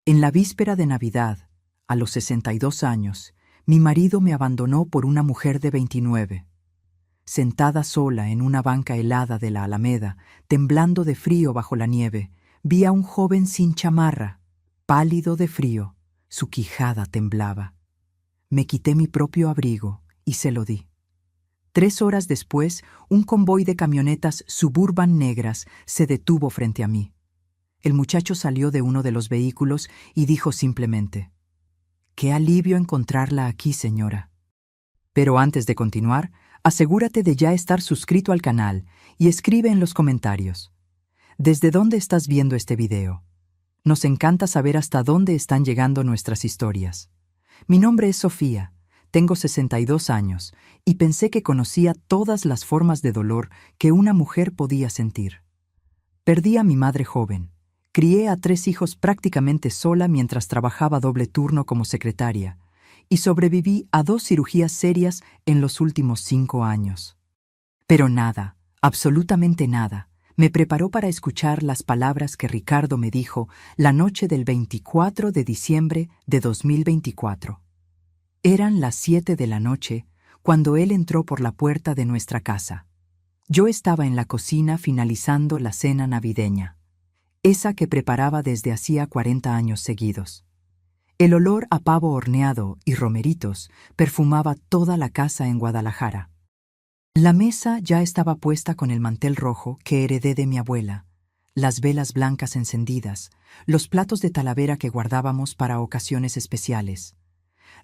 En la víspera de Navidad, a los 62 años, mi marido me abandonó por una mujer de 29. Sentada sola en una banca helada de la Alameda, temblando de frío bajo la nieve, vi a un joven sin chamarra, pálido de frío, su quijada temblaba. Me quité mi propio abrigo y se lo di. 3 horas después, un convoy de camionetas Suburban negras se detuvo frente a mí. El muchacho salió de uno de los vehículos y dijo simplemente: «Qué alivio encontrarla aquí, señora». Pero antes de continuar, asegúrate de ya estar suscrito al canal y escribe en los comentarios: ¿desde dónde estás viendo este video? Nos encanta saber hasta dónde están llegando nuestras historias. Mi nombre es Sofía, tengo 62 años y pensé que conocía todas las formas de dolor que una mujer podía sentir. Perdí a mi madre joven. Crié a 3 hijos prácticamente sola mientras trabajaba doble turno como secretaria, y sobreviví a 2 cirugías serias en los últimos 5 años. Pero nada, absolutamente nada, me preparó para escuchar las palabras que Ricardo me dijo la noche del 24 de diciembre de 2024. Eran las 7 de la noche cuando él entró por la puerta de nuestra casa. Yo estaba en la cocina finalizando la cena navideña, esa que preparaba desde hacía 40 años seguidos. El olor a pavo horneado y romeritos perfumaba toda la casa en Guadalajara. La mesa ya estaba puesta con el mantel rojo que heredé de mi abuela, las velas blancas encendidas, los platos de talavera que guardábamos para ocasiones especiales.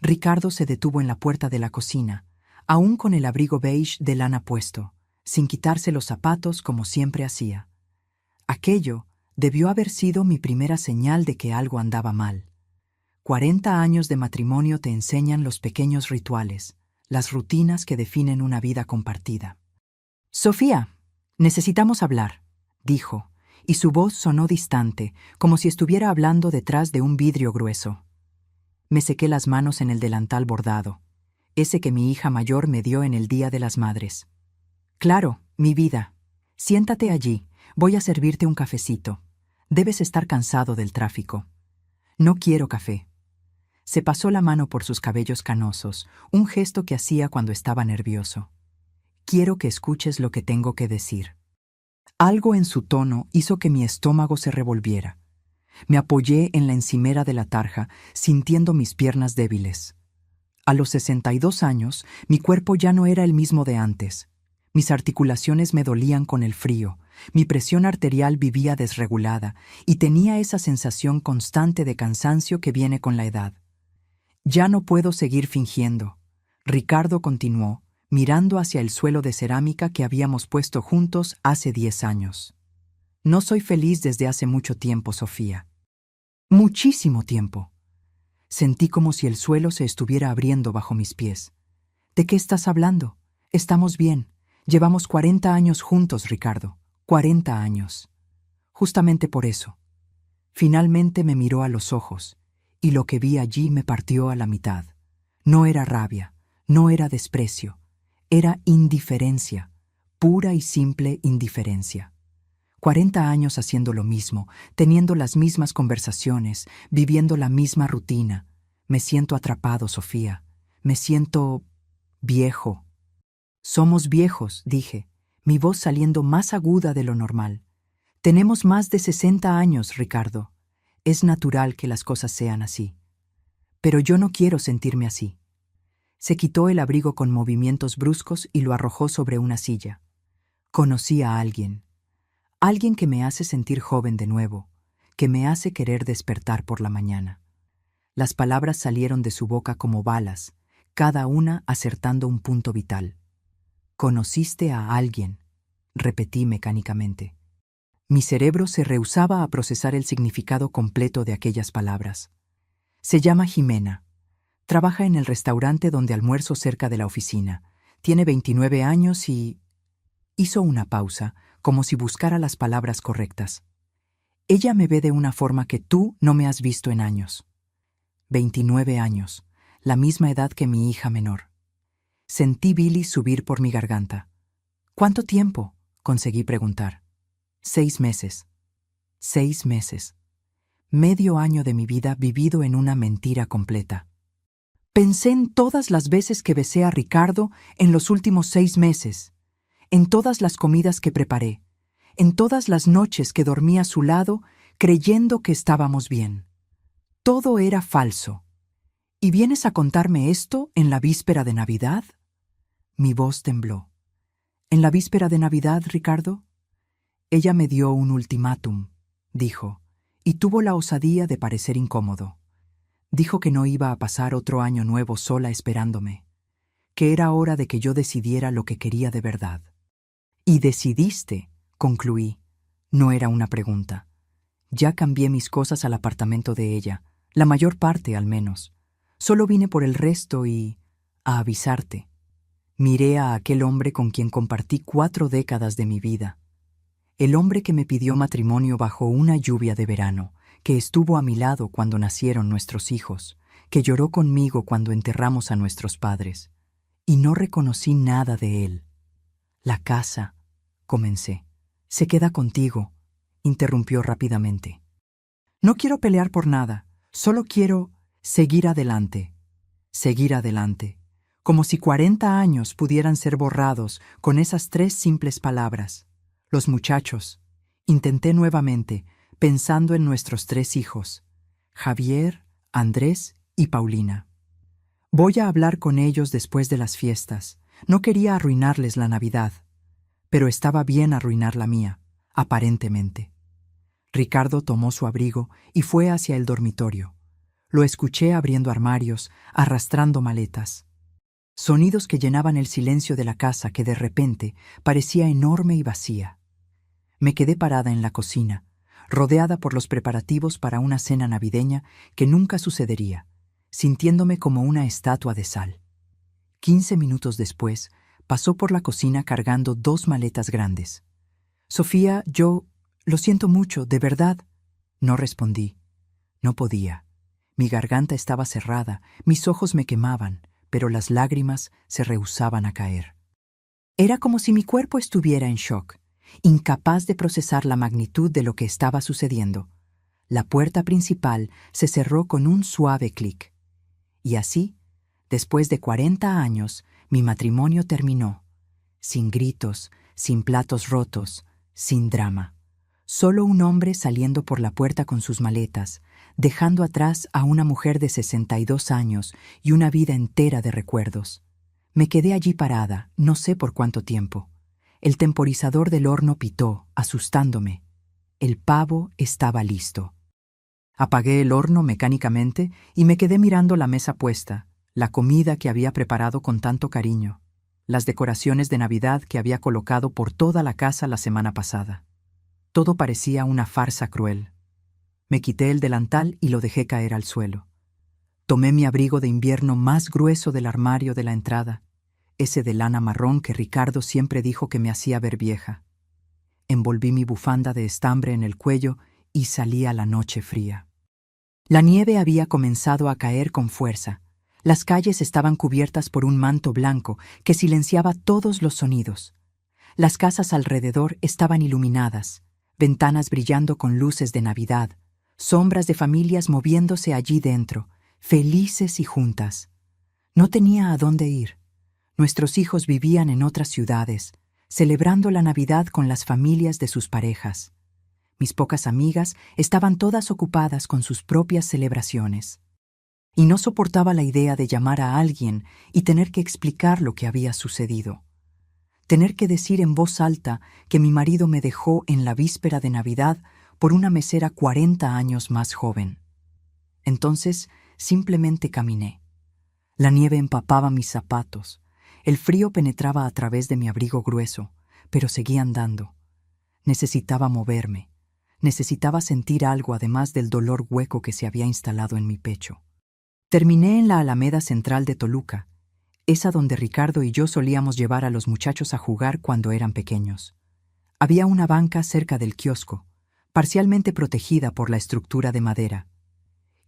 Ricardo se detuvo en la puerta de la cocina, aún con el abrigo beige de lana puesto, sin quitarse los zapatos como siempre hacía. Aquello debió haber sido mi primera señal de que algo andaba mal. 40 años de matrimonio te enseñan los pequeños rituales, las rutinas que definen una vida compartida. «Sofía, necesitamos hablar», dijo, y su voz sonó distante, como si estuviera hablando detrás de un vidrio grueso. Me sequé las manos en el delantal bordado, ese que mi hija mayor me dio en el Día de las Madres. «Claro, mi vida. Siéntate allí, voy a servirte un cafecito. Debes estar cansado del tráfico». «No quiero café». Se pasó la mano por sus cabellos canosos, un gesto que hacía cuando estaba nervioso. «Quiero que escuches lo que tengo que decir». Algo en su tono hizo que mi estómago se revolviera. Me apoyé en la encimera de la tarja, sintiendo mis piernas débiles. A los 62 años, mi cuerpo ya no era el mismo de antes. Mis articulaciones me dolían con el frío, mi presión arterial vivía desregulada y tenía esa sensación constante de cansancio que viene con la edad. «Ya no puedo seguir fingiendo», Ricardo continuó, mirando hacia el suelo de cerámica que habíamos puesto juntos hace 10 años. «No soy feliz desde hace mucho tiempo, Sofía. Muchísimo tiempo». Sentí como si el suelo se estuviera abriendo bajo mis pies. «¿De qué estás hablando? Estamos bien. Llevamos 40 años juntos, Ricardo. 40 años. Justamente por eso». Finalmente me miró a los ojos, y lo que vi allí me partió a la mitad. No era rabia, no era desprecio, era indiferencia, pura y simple indiferencia. 40 años haciendo lo mismo, teniendo las mismas conversaciones, viviendo la misma rutina. Me siento atrapado, Sofía. Me siento viejo. «Somos viejos», dije, mi voz saliendo más aguda de lo normal. «Tenemos más de 60 años, Ricardo. Es natural que las cosas sean así. Pero yo no quiero sentirme así». Se quitó el abrigo con movimientos bruscos y lo arrojó sobre una silla. «Conocí a alguien. Alguien que me hace sentir joven de nuevo, que me hace querer despertar por la mañana». Las palabras salieron de su boca como balas, cada una acertando un punto vital. «Conociste a alguien», repetí mecánicamente. Mi cerebro se rehusaba a procesar el significado completo de aquellas palabras. «Se llama Jimena. Trabaja en el restaurante donde almuerzo cerca de la oficina. Tiene 29 años y...» Hizo una pausa, como si buscara las palabras correctas. «Ella me ve de una forma que tú no me has visto en años». 29 años, la misma edad que mi hija menor. Sentí bilis subir por mi garganta. «¿Cuánto tiempo?», conseguí preguntar. 6 meses. 6 meses. medio año de mi vida vivido en una mentira completa. Pensé en todas las veces que besé a Ricardo en los últimos 6 meses, en todas las comidas que preparé, en todas las noches que dormí a su lado creyendo que estábamos bien. Todo era falso. ¿Y vienes a contarme esto en la víspera de Navidad? Mi voz tembló. ¿En la víspera de Navidad, Ricardo? Ella me dio un ultimátum, dijo, y tuvo la osadía de parecer incómodo. Dijo que no iba a pasar otro año nuevo sola esperándome, que era hora de que yo decidiera lo que quería de verdad. Y decidiste, concluí. No era una pregunta. Ya cambié mis cosas al apartamento de ella, la mayor parte al menos. Solo vine por el resto y a avisarte. Miré a aquel hombre con quien compartí 4 décadas de mi vida. El hombre que me pidió matrimonio bajo una lluvia de verano, que estuvo a mi lado cuando nacieron nuestros hijos, que lloró conmigo cuando enterramos a nuestros padres. Y no reconocí nada de él. La casa, comencé. Se queda contigo, interrumpió rápidamente. No quiero pelear por nada, solo quiero seguir adelante. Seguir adelante. Como si 40 años pudieran ser borrados con esas 3 simples palabras. Los muchachos. Intenté nuevamente, pensando en nuestros 3 hijos, Javier, Andrés y Paulina. Voy a hablar con ellos después de las fiestas. No quería arruinarles la Navidad, pero estaba bien arruinar la mía, aparentemente. Ricardo tomó su abrigo y fue hacia el dormitorio. Lo escuché abriendo armarios, arrastrando maletas. Sonidos que llenaban el silencio de la casa que de repente parecía enorme y vacía. Me quedé parada en la cocina, rodeada por los preparativos para una cena navideña que nunca sucedería, sintiéndome como una estatua de sal. 15 minutos después, pasó por la cocina cargando 2 maletas grandes. Sofía, lo siento mucho, de verdad. No respondí. No podía. Mi garganta estaba cerrada, mis ojos me quemaban, pero las lágrimas se rehusaban a caer. Era como si mi cuerpo estuviera en shock, incapaz de procesar la magnitud de lo que estaba sucediendo. La puerta principal se cerró con un suave clic. Y así, después de 40 años, mi matrimonio terminó. Sin gritos, sin platos rotos, sin drama. Solo un hombre saliendo por la puerta con sus maletas, dejando atrás a una mujer de 62 años y una vida entera de recuerdos. Me quedé allí parada, no sé por cuánto tiempo. El temporizador del horno pitó, asustándome. El pavo estaba listo. Apagué el horno mecánicamente y me quedé mirando la mesa puesta, la comida que había preparado con tanto cariño, las decoraciones de Navidad que había colocado por toda la casa la semana pasada. Todo parecía una farsa cruel. Me quité el delantal y lo dejé caer al suelo. Tomé mi abrigo de invierno más grueso del armario de la entrada, ese de lana marrón que Ricardo siempre dijo que me hacía ver vieja. Envolví mi bufanda de estambre en el cuello y salí a la noche fría. La nieve había comenzado a caer con fuerza. Las calles estaban cubiertas por un manto blanco que silenciaba todos los sonidos. Las casas alrededor estaban iluminadas, ventanas brillando con luces de Navidad, sombras de familias moviéndose allí dentro, felices y juntas. No tenía a dónde ir. Nuestros hijos vivían en otras ciudades, celebrando la Navidad con las familias de sus parejas. Mis pocas amigas estaban todas ocupadas con sus propias celebraciones. Y no soportaba la idea de llamar a alguien y tener que explicar lo que había sucedido. Tener que decir en voz alta que mi marido me dejó en la víspera de Navidad por una mesera 40 años más joven. Entonces simplemente caminé. La nieve empapaba mis zapatos. El frío penetraba a través de mi abrigo grueso, pero seguí andando. Necesitaba moverme. Necesitaba sentir algo además del dolor hueco que se había instalado en mi pecho. Terminé en la Alameda Central de Toluca, esa donde Ricardo y yo solíamos llevar a los muchachos a jugar cuando eran pequeños. Había una banca cerca del kiosco, parcialmente protegida por la estructura de madera.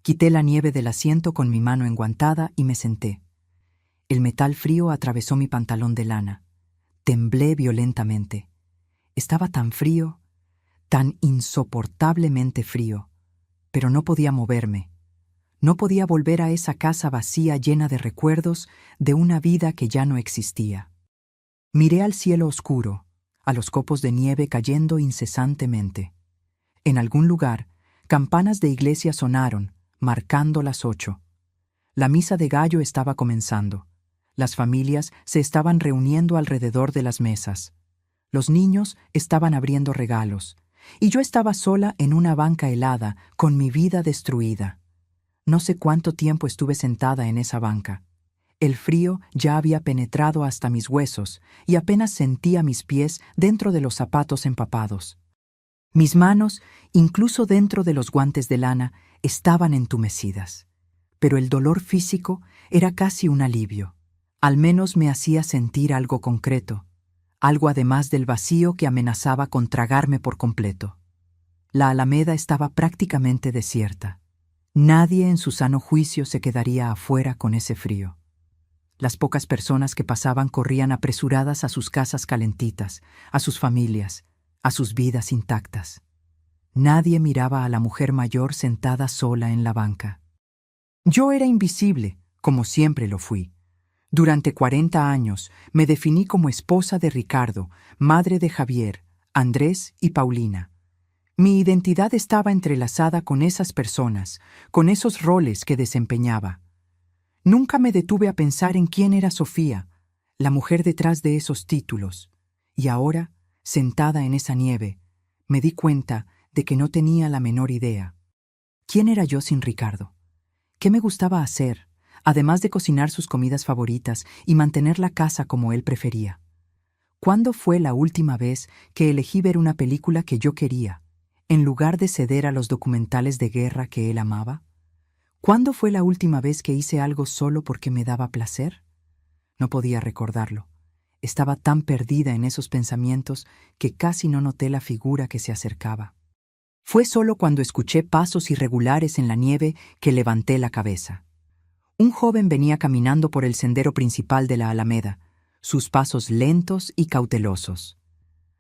Quité la nieve del asiento con mi mano enguantada y me senté. El metal frío atravesó mi pantalón de lana. Temblé violentamente. Estaba tan frío, tan insoportablemente frío. pero no podía moverme. No podía volver a esa casa vacía llena de recuerdos de una vida que ya no existía. Miré al cielo oscuro, a los copos de nieve cayendo incesantemente. En algún lugar, campanas de iglesia sonaron, marcando las 8. La misa de gallo estaba comenzando. Las familias se estaban reuniendo alrededor de las mesas. Los niños estaban abriendo regalos, y yo estaba sola en una banca helada, con mi vida destruida. No sé cuánto tiempo estuve sentada en esa banca. El frío ya había penetrado hasta mis huesos y apenas sentía mis pies dentro de los zapatos empapados. Mis manos, incluso dentro de los guantes de lana, estaban entumecidas. Pero el dolor físico era casi un alivio. Al menos me hacía sentir algo concreto, algo además del vacío que amenazaba con tragarme por completo. La Alameda estaba prácticamente desierta. Nadie en su sano juicio se quedaría afuera con ese frío. Las pocas personas que pasaban corrían apresuradas a sus casas calentitas, a sus familias, a sus vidas intactas. Nadie miraba a la mujer mayor sentada sola en la banca. Yo era invisible, como siempre lo fui. Durante 40 años me definí como esposa de Ricardo, madre de Javier, Andrés y Paulina. Mi identidad estaba entrelazada con esas personas, con esos roles que desempeñaba. Nunca me detuve a pensar en quién era Sofía, la mujer detrás de esos títulos. Y ahora, sentada en esa nieve, me di cuenta de que no tenía la menor idea. ¿Quién era yo sin Ricardo? ¿Qué me gustaba hacer, además de cocinar sus comidas favoritas y mantener la casa como él prefería? ¿Cuándo fue la última vez que elegí ver una película que yo quería, en lugar de ceder a los documentales de guerra que él amaba? ¿Cuándo fue la última vez que hice algo solo porque me daba placer? No podía recordarlo. Estaba tan perdida en esos pensamientos que casi no noté la figura que se acercaba. Fue solo cuando escuché pasos irregulares en la nieve que levanté la cabeza. Un joven venía caminando por el sendero principal de la Alameda, sus pasos lentos y cautelosos.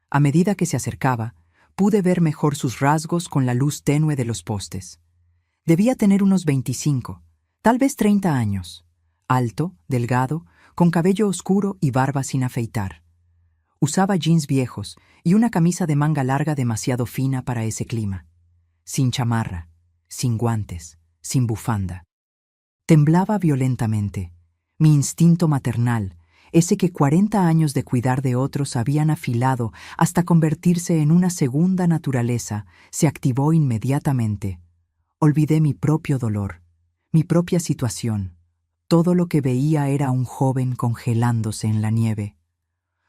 A medida que se acercaba, pude ver mejor sus rasgos con la luz tenue de los postes. Debía tener unos 25, tal vez 30 años. Alto, delgado, con cabello oscuro y barba sin afeitar. Usaba jeans viejos y una camisa de manga larga demasiado fina para ese clima. Sin chamarra, sin guantes, sin bufanda. Temblaba violentamente. Mi instinto maternal, ese que 40 años de cuidar de otros habían afilado hasta convertirse en una segunda naturaleza, se activó inmediatamente. Olvidé mi propio dolor, mi propia situación. Todo lo que veía era un joven congelándose en la nieve.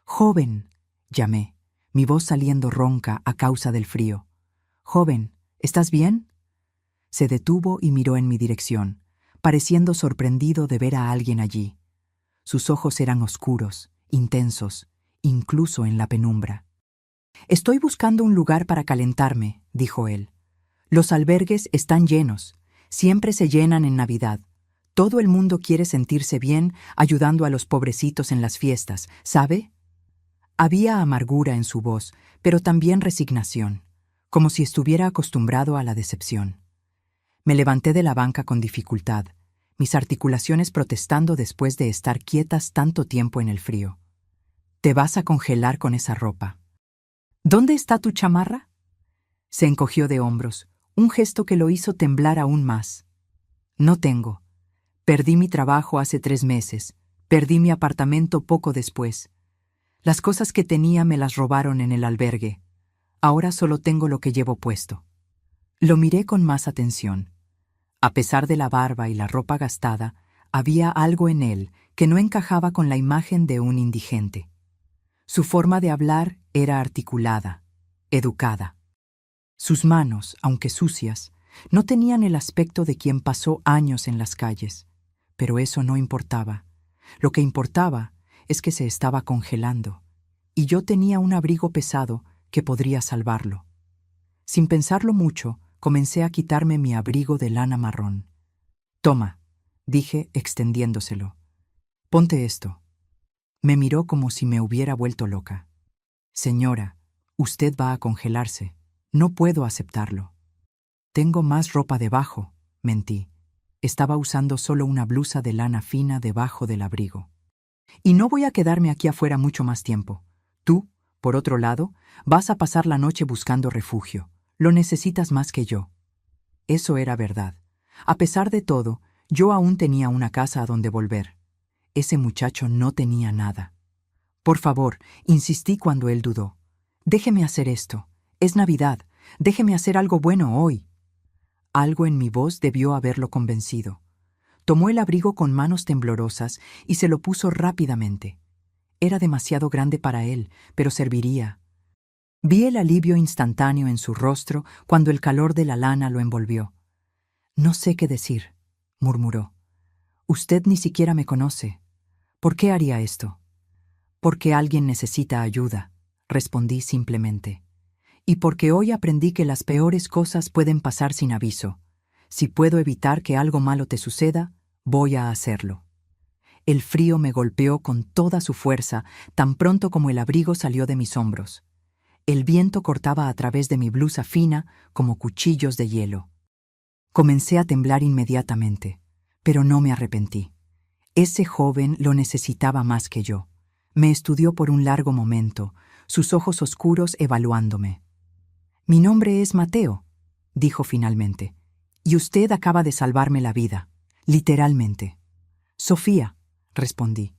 «Joven», llamé, mi voz saliendo ronca a causa del frío. «Joven, ¿estás bien?» Se detuvo y miró en mi dirección, pareciendo sorprendido de ver a alguien allí. Sus ojos eran oscuros, intensos, incluso en la penumbra. «Estoy buscando un lugar para calentarme», dijo él. «Los albergues están llenos, siempre se llenan en Navidad. Todo el mundo quiere sentirse bien ayudando a los pobrecitos en las fiestas, ¿sabe?» Había amargura en su voz, pero también resignación, como si estuviera acostumbrado a la decepción. Me levanté de la banca con dificultad, mis articulaciones protestando después de estar quietas tanto tiempo en el frío. «Te vas a congelar con esa ropa». «¿Dónde está tu chamarra?» Se encogió de hombros, un gesto que lo hizo temblar aún más. «No tengo. Perdí mi trabajo hace 3 meses. Perdí mi apartamento poco después. Las cosas que tenía me las robaron en el albergue. Ahora solo tengo lo que llevo puesto». Lo miré con más atención. A pesar de la barba y la ropa gastada, había algo en él que no encajaba con la imagen de un indigente. Su forma de hablar era articulada, educada. Sus manos, aunque sucias, no tenían el aspecto de quien pasó años en las calles. Pero eso no importaba. Lo que importaba es que se estaba congelando, y yo tenía un abrigo pesado que podría salvarlo. Sin pensarlo mucho, comencé a quitarme mi abrigo de lana marrón. «Toma», dije extendiéndoselo. «Ponte esto». Me miró como si me hubiera vuelto loca. «Señora, usted va a congelarse. No puedo aceptarlo». Tengo más ropa debajo, mentí. Estaba usando solo una blusa de lana fina debajo del abrigo. Y no voy a quedarme aquí afuera mucho más tiempo. Tú, por otro lado, vas a pasar la noche buscando refugio. Lo necesitas más que yo. Eso era verdad. A pesar de todo, yo aún tenía una casa a donde volver. Ese muchacho no tenía nada. Por favor, insistí cuando él dudó. Déjeme hacer esto. Es Navidad. Déjeme hacer algo bueno hoy. Algo en mi voz debió haberlo convencido. Tomó el abrigo con manos temblorosas y se lo puso rápidamente. Era demasiado grande para él, pero serviría. Vi el alivio instantáneo en su rostro cuando el calor de la lana lo envolvió. No sé qué decir, murmuró. Usted ni siquiera me conoce. ¿Por qué haría esto? Porque alguien necesita ayuda, respondí simplemente. Y porque hoy aprendí que las peores cosas pueden pasar sin aviso. Si puedo evitar que algo malo te suceda, voy a hacerlo. El frío me golpeó con toda su fuerza tan pronto como el abrigo salió de mis hombros. El viento cortaba a través de mi blusa fina como cuchillos de hielo. Comencé a temblar inmediatamente, pero no me arrepentí. Ese joven lo necesitaba más que yo. Me estudió por un largo momento, sus ojos oscuros evaluándome. «Mi nombre es Mateo», dijo finalmente, «y usted acaba de salvarme la vida, literalmente». «Sofía», respondí,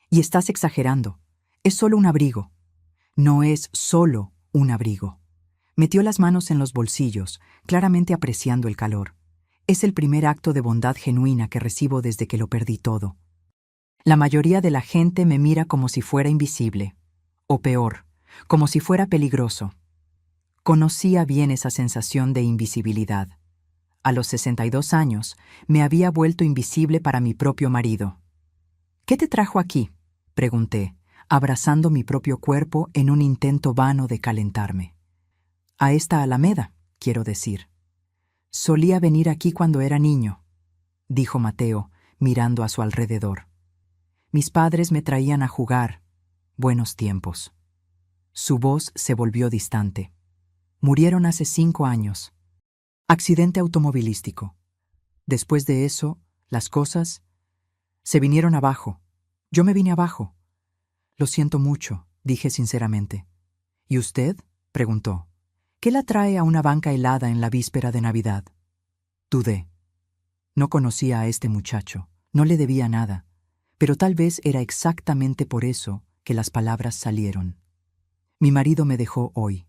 «y estás exagerando. Es solo un abrigo». «No es solo un abrigo». Metió las manos en los bolsillos, claramente apreciando el calor. Es el primer acto de bondad genuina que recibo desde que lo perdí todo. La mayoría de la gente me mira como si fuera invisible, o peor, como si fuera peligroso. Conocía bien esa sensación de invisibilidad. A los 62 años, me había vuelto invisible para mi propio marido. «¿Qué te trajo aquí?», pregunté, abrazando mi propio cuerpo en un intento vano de calentarme. «A esta alameda, quiero decir». «Solía venir aquí cuando era niño», dijo Mateo, mirando a su alrededor. «Mis padres me traían a jugar. Buenos tiempos». Su voz se volvió distante. «Murieron hace 5 años. Accidente automovilístico. Después de eso, las cosas se vinieron abajo. Yo me vine abajo». «Lo siento mucho», dije sinceramente. «¿Y usted?», preguntó. «¿Qué la trae a una banca helada en la víspera de Navidad?». Dudé. No conocía a este muchacho, no le debía nada, pero tal vez era exactamente por eso que las palabras salieron. «Mi marido me dejó hoy.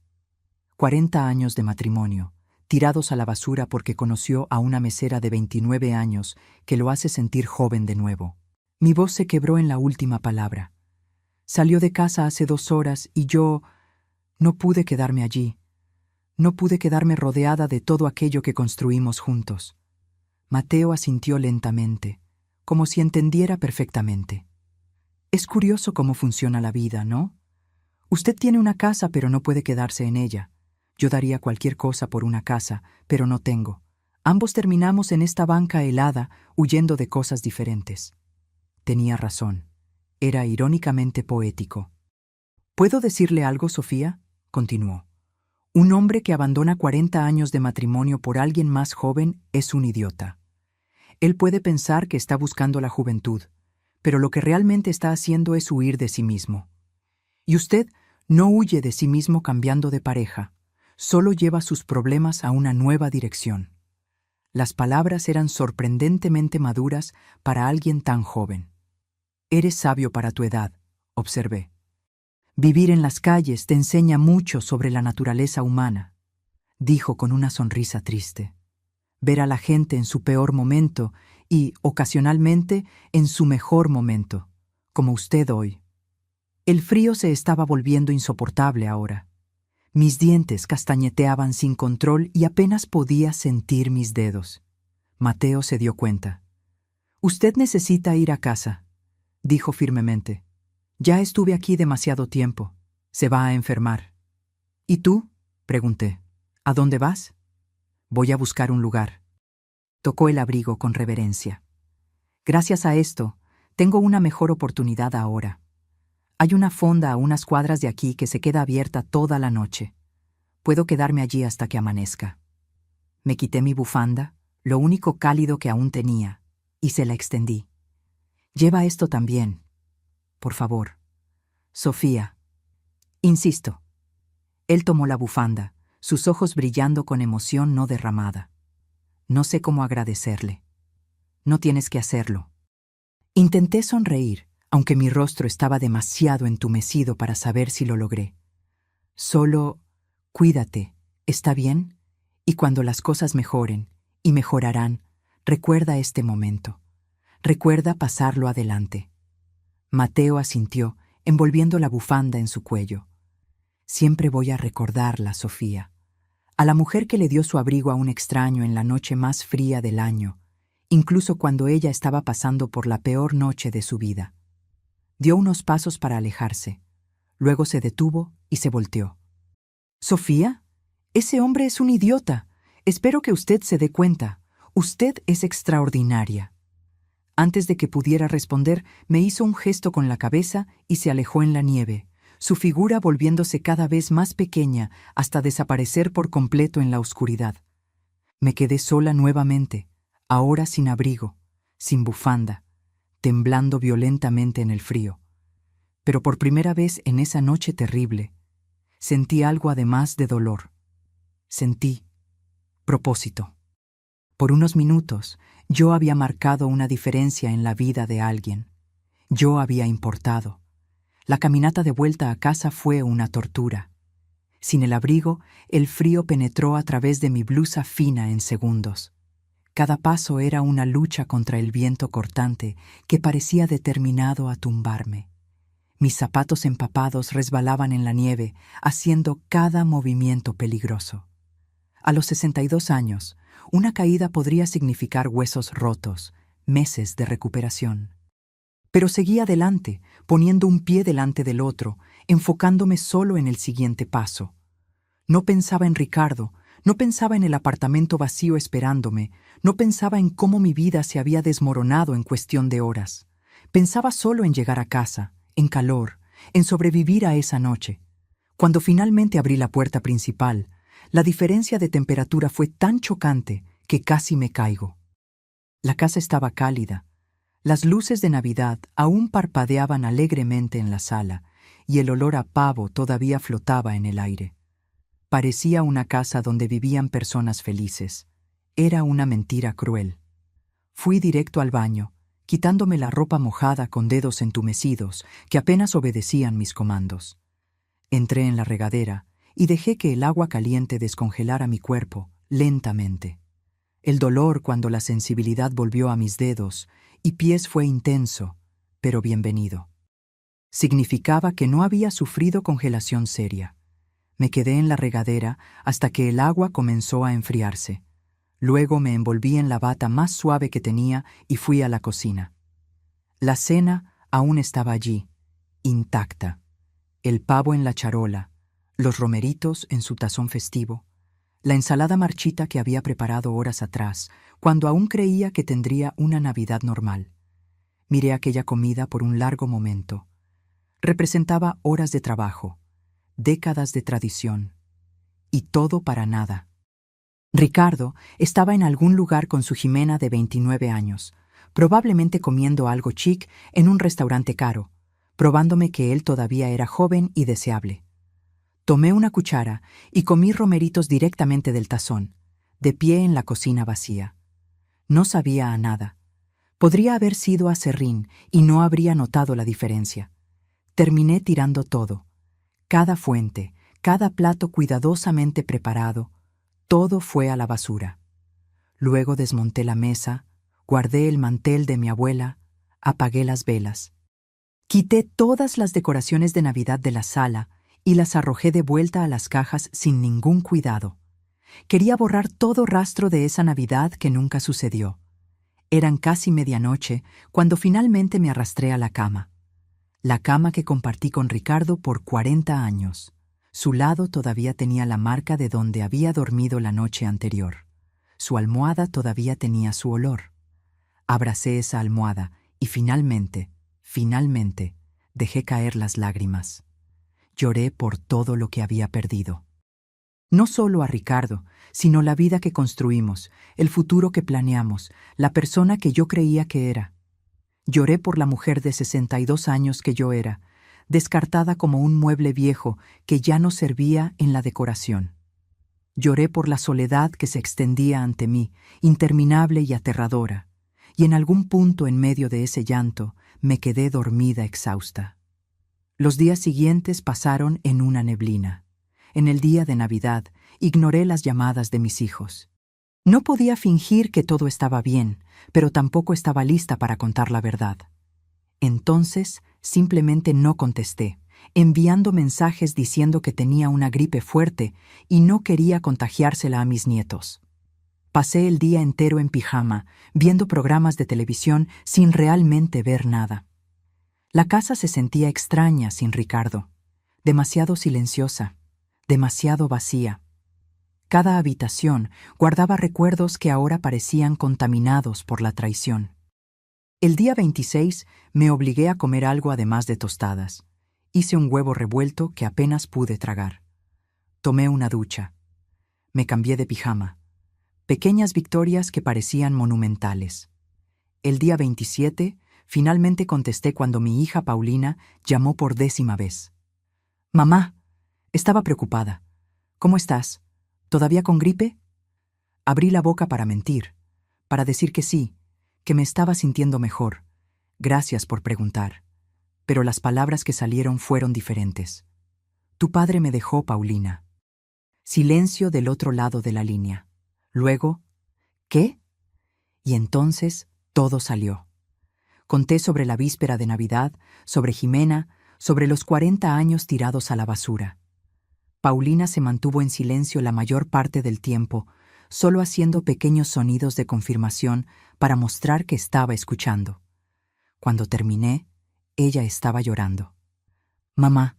40 años de matrimonio, tirados a la basura porque conoció a una mesera de 29 años que lo hace sentir joven de nuevo». Mi voz se quebró en la última palabra. «Salió de casa hace 2 horas y yo no pude quedarme allí. No pude quedarme rodeada de todo aquello que construimos juntos». Mateo asintió lentamente, como si entendiera perfectamente. «Es curioso cómo funciona la vida, ¿no? Usted tiene una casa, pero no puede quedarse en ella. Yo daría cualquier cosa por una casa, pero no tengo. Ambos terminamos en esta banca helada, huyendo de cosas diferentes». Tenía razón. Era irónicamente poético. «¿Puedo decirle algo, Sofía?», continuó. «Un hombre que abandona 40 años de matrimonio por alguien más joven es un idiota. Él puede pensar que está buscando la juventud, pero lo que realmente está haciendo es huir de sí mismo. Y usted no huye de sí mismo cambiando de pareja, solo lleva sus problemas a una nueva dirección». Las palabras eran sorprendentemente maduras para alguien tan joven. «Eres sabio para tu edad», observé. «Vivir en las calles te enseña mucho sobre la naturaleza humana», dijo con una sonrisa triste. «Ver a la gente en su peor momento y, ocasionalmente, en su mejor momento, como usted hoy». El frío se estaba volviendo insoportable ahora. Mis dientes castañeteaban sin control y apenas podía sentir mis dedos. Mateo se dio cuenta. «Usted necesita ir a casa», dijo firmemente. «Ya estuve aquí demasiado tiempo. Se va a enfermar». «¿Y tú?», pregunté. «¿A dónde vas?». «Voy a buscar un lugar». Tocó el abrigo con reverencia. «Gracias a esto, tengo una mejor oportunidad ahora. Hay una fonda a unas cuadras de aquí que se queda abierta toda la noche. Puedo quedarme allí hasta que amanezca». Me quité mi bufanda, lo único cálido que aún tenía, y se la extendí. «Lleva esto también, por favor. Sofía». Insisto. Él tomó la bufanda, sus ojos brillando con emoción no derramada. No sé cómo agradecerle. «No tienes que hacerlo». Intenté sonreír, aunque mi rostro estaba demasiado entumecido para saber si lo logré. «Solo, cuídate, ¿está bien? Y cuando las cosas mejoren, y mejorarán, recuerda este momento. Recuerda pasarlo adelante». Mateo asintió, envolviendo la bufanda en su cuello. «Siempre voy a recordarla, Sofía. A la mujer que le dio su abrigo a un extraño en la noche más fría del año, incluso cuando ella estaba pasando por la peor noche de su vida». Dio unos pasos para alejarse. Luego se detuvo y se volteó. «¿Sofía? Ese hombre es un idiota. Espero que usted se dé cuenta. Usted es extraordinaria». Antes de que pudiera responder, me hizo un gesto con la cabeza y se alejó en la nieve, su figura volviéndose cada vez más pequeña hasta desaparecer por completo en la oscuridad. Me quedé sola nuevamente, ahora sin abrigo, sin bufanda, temblando violentamente en el frío. Pero por primera vez en esa noche terrible, sentí algo además de dolor. Sentí propósito. Por unos minutos, yo había marcado una diferencia en la vida de alguien. Yo había importado. La caminata de vuelta a casa fue una tortura. Sin el abrigo, el frío penetró a través de mi blusa fina en segundos. Cada paso era una lucha contra el viento cortante que parecía determinado a tumbarme. Mis zapatos empapados resbalaban en la nieve, haciendo cada movimiento peligroso. A los 62 años, una caída podría significar huesos rotos, meses de recuperación. Pero seguí adelante, poniendo un pie delante del otro, enfocándome solo en el siguiente paso. No pensaba en Ricardo, no pensaba en el apartamento vacío esperándome, no pensaba en cómo mi vida se había desmoronado en cuestión de horas. Pensaba solo en llegar a casa, en calor, en sobrevivir a esa noche. Cuando finalmente abrí la puerta principal, la diferencia de temperatura fue tan chocante que casi me caigo. La casa estaba cálida. Las luces de Navidad aún parpadeaban alegremente en la sala y el olor a pavo todavía flotaba en el aire. Parecía una casa donde vivían personas felices. Era una mentira cruel. Fui directo al baño, quitándome la ropa mojada con dedos entumecidos que apenas obedecían mis comandos. Entré en la regadera y dejé que el agua caliente descongelara mi cuerpo lentamente. El dolor cuando la sensibilidad volvió a mis dedos y pies fue intenso, pero bienvenido. Significaba que no había sufrido congelación seria. Me quedé en la regadera hasta que el agua comenzó a enfriarse. Luego me envolví en la bata más suave que tenía y fui a la cocina. La cena aún estaba allí, intacta. El pavo en la charola, los romeritos en su tazón festivo, la ensalada marchita que había preparado horas atrás, cuando aún creía que tendría una Navidad normal. Miré aquella comida por un largo momento. Representaba horas de trabajo, décadas de tradición, y todo para nada. Ricardo estaba en algún lugar con su Jimena de 29 años, probablemente comiendo algo chic en un restaurante caro, probándome que él todavía era joven y deseable. Tomé una cuchara y comí romeritos directamente del tazón, de pie en la cocina vacía. No sabía a nada. Podría haber sido aserrín y no habría notado la diferencia. Terminé tirando todo. Cada fuente, cada plato cuidadosamente preparado, todo fue a la basura. Luego desmonté la mesa, guardé el mantel de mi abuela, apagué las velas. Quité todas las decoraciones de Navidad de la sala y las arrojé de vuelta a las cajas sin ningún cuidado. Quería borrar todo rastro de esa Navidad que nunca sucedió. Eran casi medianoche cuando finalmente me arrastré a la cama. La cama que compartí con Ricardo por 40 años. Su lado todavía tenía la marca de donde había dormido la noche anterior. Su almohada todavía tenía su olor. Abracé esa almohada y finalmente, dejé caer las lágrimas. Lloré por todo lo que había perdido. No solo a Ricardo, sino la vida que construimos, el futuro que planeamos, la persona que yo creía que era. Lloré por la mujer de 62 años que yo era, descartada como un mueble viejo que ya no servía en la decoración. Lloré por la soledad que se extendía ante mí, interminable y aterradora, y en algún punto en medio de ese llanto me quedé dormida exhausta. Los días siguientes pasaron en una neblina. En el día de Navidad ignoré las llamadas de mis hijos. No podía fingir que todo estaba bien, pero tampoco estaba lista para contar la verdad. Entonces, simplemente no contesté, enviando mensajes diciendo que tenía una gripe fuerte y no quería contagiársela a mis nietos. Pasé el día entero en pijama, viendo programas de televisión sin realmente ver nada. La casa se sentía extraña sin Ricardo, demasiado silenciosa, demasiado vacía. Cada habitación guardaba recuerdos que ahora parecían contaminados por la traición. El día 26 me obligué a comer algo además de tostadas. Hice un huevo revuelto que apenas pude tragar. Tomé una ducha. Me cambié de pijama. Pequeñas victorias que parecían monumentales. El día 27, finalmente contesté cuando mi hija Paulina llamó por 10ª vez. «Mamá», estaba preocupada. «¿Cómo estás? ¿Todavía con gripe?» Abrí la boca para mentir, para decir que sí, que me estaba sintiendo mejor. Gracias por preguntar. Pero las palabras que salieron fueron diferentes. «Tu padre me dejó, Paulina». Silencio del otro lado de la línea. Luego, ¿qué? Y entonces todo salió. Conté sobre la víspera de Navidad, sobre Jimena, sobre los 40 años tirados a la basura. Paulina se mantuvo en silencio la mayor parte del tiempo, solo haciendo pequeños sonidos de confirmación para mostrar que estaba escuchando. Cuando terminé, ella estaba llorando. «Mamá,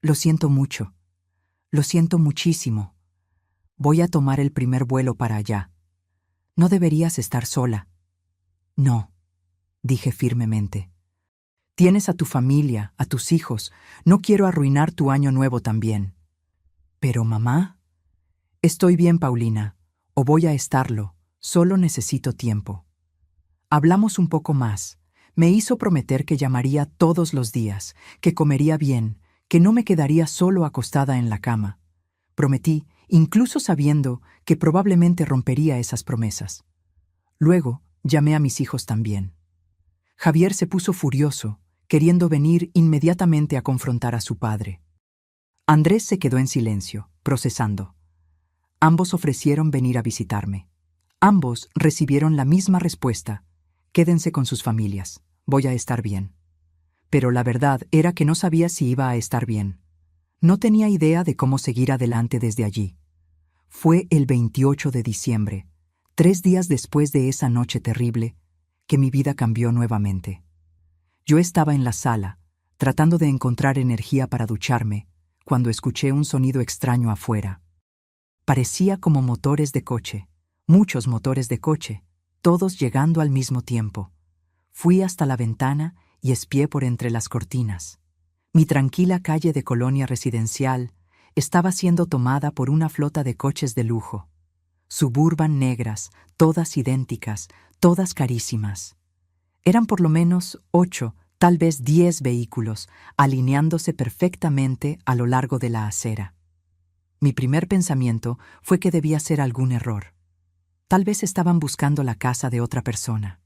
lo siento mucho. Lo siento muchísimo. Voy a tomar el primer vuelo para allá. No deberías estar sola». «No», dije firmemente. «Tienes a tu familia, a tus hijos. No quiero arruinar tu año nuevo también». «Pero, mamá...» «Estoy bien, Paulina, o voy a estarlo. Solo necesito tiempo». Hablamos un poco más. Me hizo prometer que llamaría todos los días, que comería bien, que no me quedaría solo acostada en la cama. Prometí, incluso sabiendo que probablemente rompería esas promesas. Luego, llamé a mis hijos también. Javier se puso furioso, queriendo venir inmediatamente a confrontar a su padre. Andrés se quedó en silencio, procesando. Ambos ofrecieron venir a visitarme. Ambos recibieron la misma respuesta: «Quédense con sus familias, voy a estar bien». Pero la verdad era que no sabía si iba a estar bien. No tenía idea de cómo seguir adelante desde allí. Fue el 28 de diciembre, 3 días después de esa noche terrible, que mi vida cambió nuevamente. Yo estaba en la sala, tratando de encontrar energía para ducharme, cuando escuché un sonido extraño afuera. Parecía como motores de coche, muchos motores de coche, todos llegando al mismo tiempo. Fui hasta la ventana y espié por entre las cortinas. Mi tranquila calle de colonia residencial estaba siendo tomada por una flota de coches de lujo. Suburban negras, todas idénticas, todas carísimas. Eran por lo menos 8, tal vez 10 vehículos, alineándose perfectamente a lo largo de la acera. Mi primer pensamiento fue que debía ser algún error. Tal vez estaban buscando la casa de otra persona.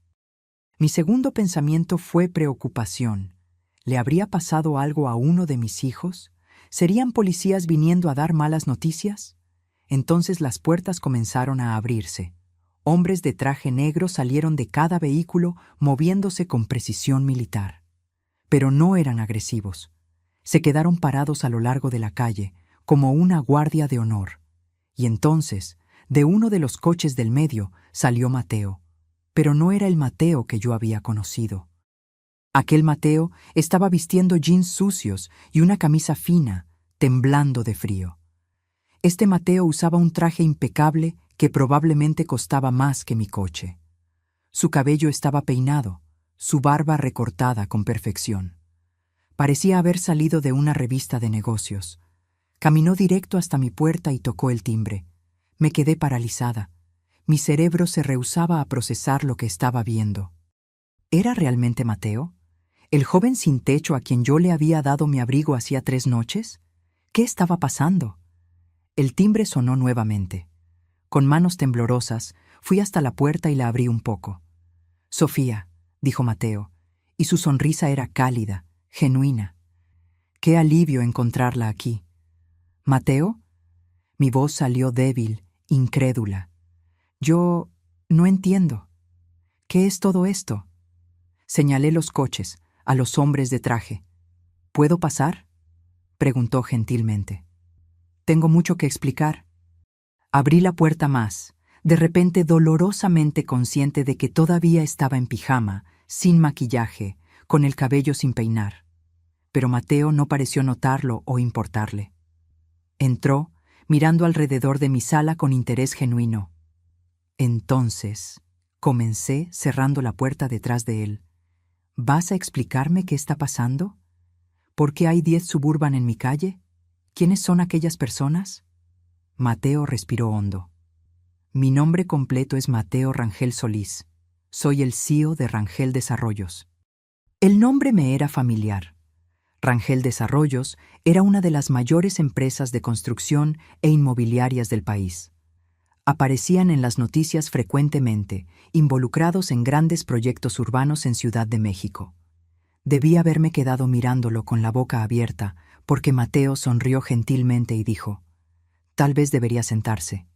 Mi segundo pensamiento fue preocupación. ¿Le habría pasado algo a uno de mis hijos? ¿Serían policías viniendo a dar malas noticias? Entonces las puertas comenzaron a abrirse. Hombres de traje negro salieron de cada vehículo moviéndose con precisión militar. Pero no eran agresivos. Se quedaron parados a lo largo de la calle, como una guardia de honor. Y entonces, de uno de los coches del medio, salió Mateo. Pero no era el Mateo que yo había conocido. Aquel Mateo estaba vistiendo jeans sucios y una camisa fina, temblando de frío. Este Mateo usaba un traje impecable que probablemente costaba más que mi coche. Su cabello estaba peinado, su barba recortada con perfección. Parecía haber salido de una revista de negocios. Caminó directo hasta mi puerta y tocó el timbre. Me quedé paralizada. Mi cerebro se rehusaba a procesar lo que estaba viendo. ¿Era realmente Mateo? ¿El joven sin techo a quien yo le había dado mi abrigo hacía 3 noches? ¿Qué estaba pasando? El timbre sonó nuevamente. Con manos temblorosas, fui hasta la puerta y la abrí un poco. «Sofía», dijo Mateo, y su sonrisa era cálida, genuina. «Qué alivio encontrarla aquí». «¿Mateo?» Mi voz salió débil, incrédula. «Yo no entiendo. ¿Qué es todo esto?» Señalé los coches, a los hombres de traje. «¿Puedo pasar?», preguntó gentilmente. «Tengo mucho que explicar». Abrí la puerta más, de repente dolorosamente consciente de que todavía estaba en pijama, sin maquillaje, con el cabello sin peinar. Pero Mateo no pareció notarlo o importarle. Entró, mirando alrededor de mi sala con interés genuino. Entonces, comencé cerrando la puerta detrás de él. «¿Vas a explicarme qué está pasando? ¿Por qué hay 10 Suburban en mi calle? ¿Quiénes son aquellas personas?» Mateo respiró hondo. «Mi nombre completo es Mateo Rangel Solís. Soy el CEO de Rangel Desarrollos». El nombre me era familiar. Rangel Desarrollos era una de las mayores empresas de construcción e inmobiliarias del país. Aparecían en las noticias frecuentemente, involucrados en grandes proyectos urbanos en Ciudad de México. Debí haberme quedado mirándolo con la boca abierta, porque Mateo sonrió gentilmente y dijo: «Tal vez debería sentarse».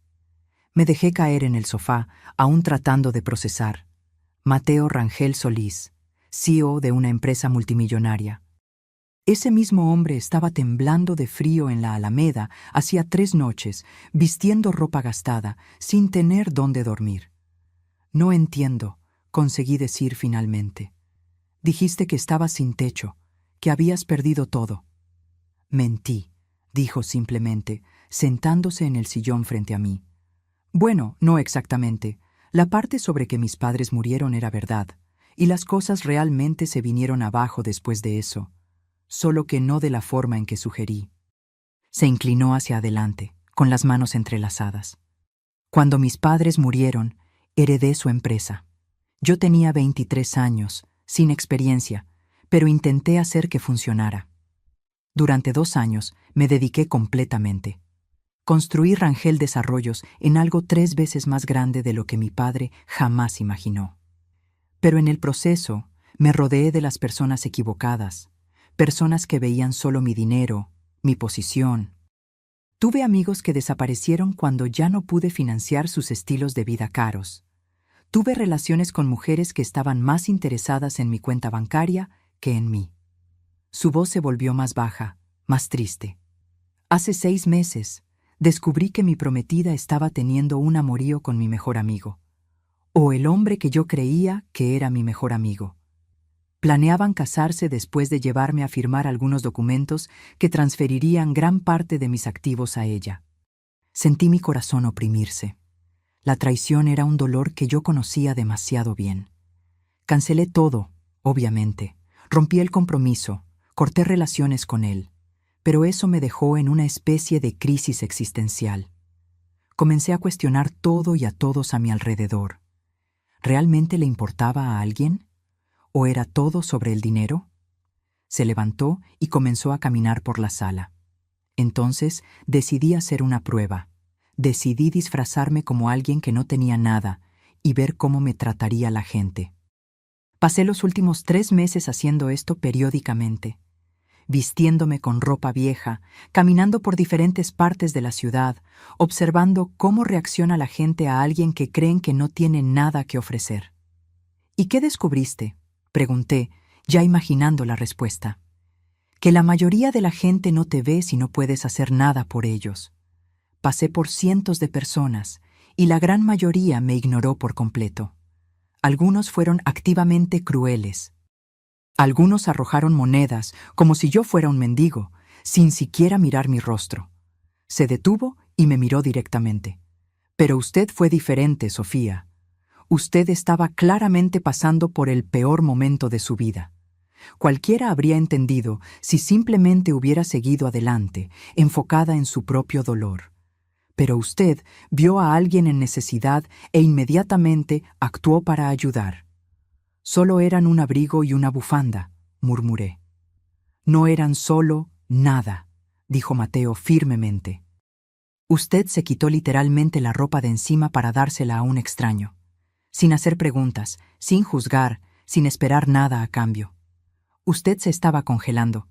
Me dejé caer en el sofá, aún tratando de procesar. Mateo Rangel Solís, CEO de una empresa multimillonaria. Ese mismo hombre estaba temblando de frío en la Alameda hacía 3 noches, vistiendo ropa gastada, sin tener dónde dormir. «No entiendo», conseguí decir finalmente. «Dijiste que estabas sin techo, que habías perdido todo». «Mentí», dijo simplemente, sentándose en el sillón frente a mí. «Bueno, no exactamente. La parte sobre que mis padres murieron era verdad, y las cosas realmente se vinieron abajo después de eso, solo que no de la forma en que sugerí». Se inclinó hacia adelante, con las manos entrelazadas. «Cuando mis padres murieron, heredé su empresa. Yo tenía 23 años, sin experiencia, pero intenté hacer que funcionara. Durante 2 años me dediqué completamente. Construí Rangel Desarrollos en algo 3 veces más grande de lo que mi padre jamás imaginó. Pero en el proceso me rodeé de las personas equivocadas, personas que veían solo mi dinero, mi posición. Tuve amigos que desaparecieron cuando ya no pude financiar sus estilos de vida caros. Tuve relaciones con mujeres que estaban más interesadas en mi cuenta bancaria que en mí». Su voz se volvió más baja, más triste. «Hace 6 meses, descubrí que mi prometida estaba teniendo un amorío con mi mejor amigo, o el hombre que yo creía que era mi mejor amigo. Planeaban casarse después de llevarme a firmar algunos documentos que transferirían gran parte de mis activos a ella. Sentí mi corazón oprimirse. La traición era un dolor que yo conocía demasiado bien. Cancelé todo, obviamente. Rompí el compromiso, corté relaciones con él, pero eso me dejó en una especie de crisis existencial. Comencé a cuestionar todo y a todos a mi alrededor. ¿Realmente le importaba a alguien? ¿O era todo sobre el dinero? Se levantó y comenzó a caminar por la sala. Entonces decidí hacer una prueba. Decidí disfrazarme como alguien que no tenía nada y ver cómo me trataría la gente. Pasé los últimos 3 meses haciendo esto periódicamente, vistiéndome con ropa vieja, caminando por diferentes partes de la ciudad, observando cómo reacciona la gente a alguien que creen que no tiene nada que ofrecer. «¿Y qué descubriste?», pregunté, ya imaginando la respuesta. «Que la mayoría de la gente no te ve si no puedes hacer nada por ellos. Pasé por cientos de personas y la gran mayoría me ignoró por completo. Algunos fueron activamente crueles. Algunos arrojaron monedas como si yo fuera un mendigo, sin siquiera mirar mi rostro. Se detuvo y me miró directamente. «Pero usted fue diferente, Sofía. Usted estaba claramente pasando por el peor momento de su vida. Cualquiera habría entendido si simplemente hubiera seguido adelante, enfocada en su propio dolor. Pero usted vio a alguien en necesidad e inmediatamente actuó para ayudar. Solo eran un abrigo y una bufanda, murmuré. No eran solo nada, dijo Mateo firmemente. Usted se quitó literalmente la ropa de encima para dársela a un extraño, sin hacer preguntas, sin juzgar, sin esperar nada a cambio. Usted se estaba congelando,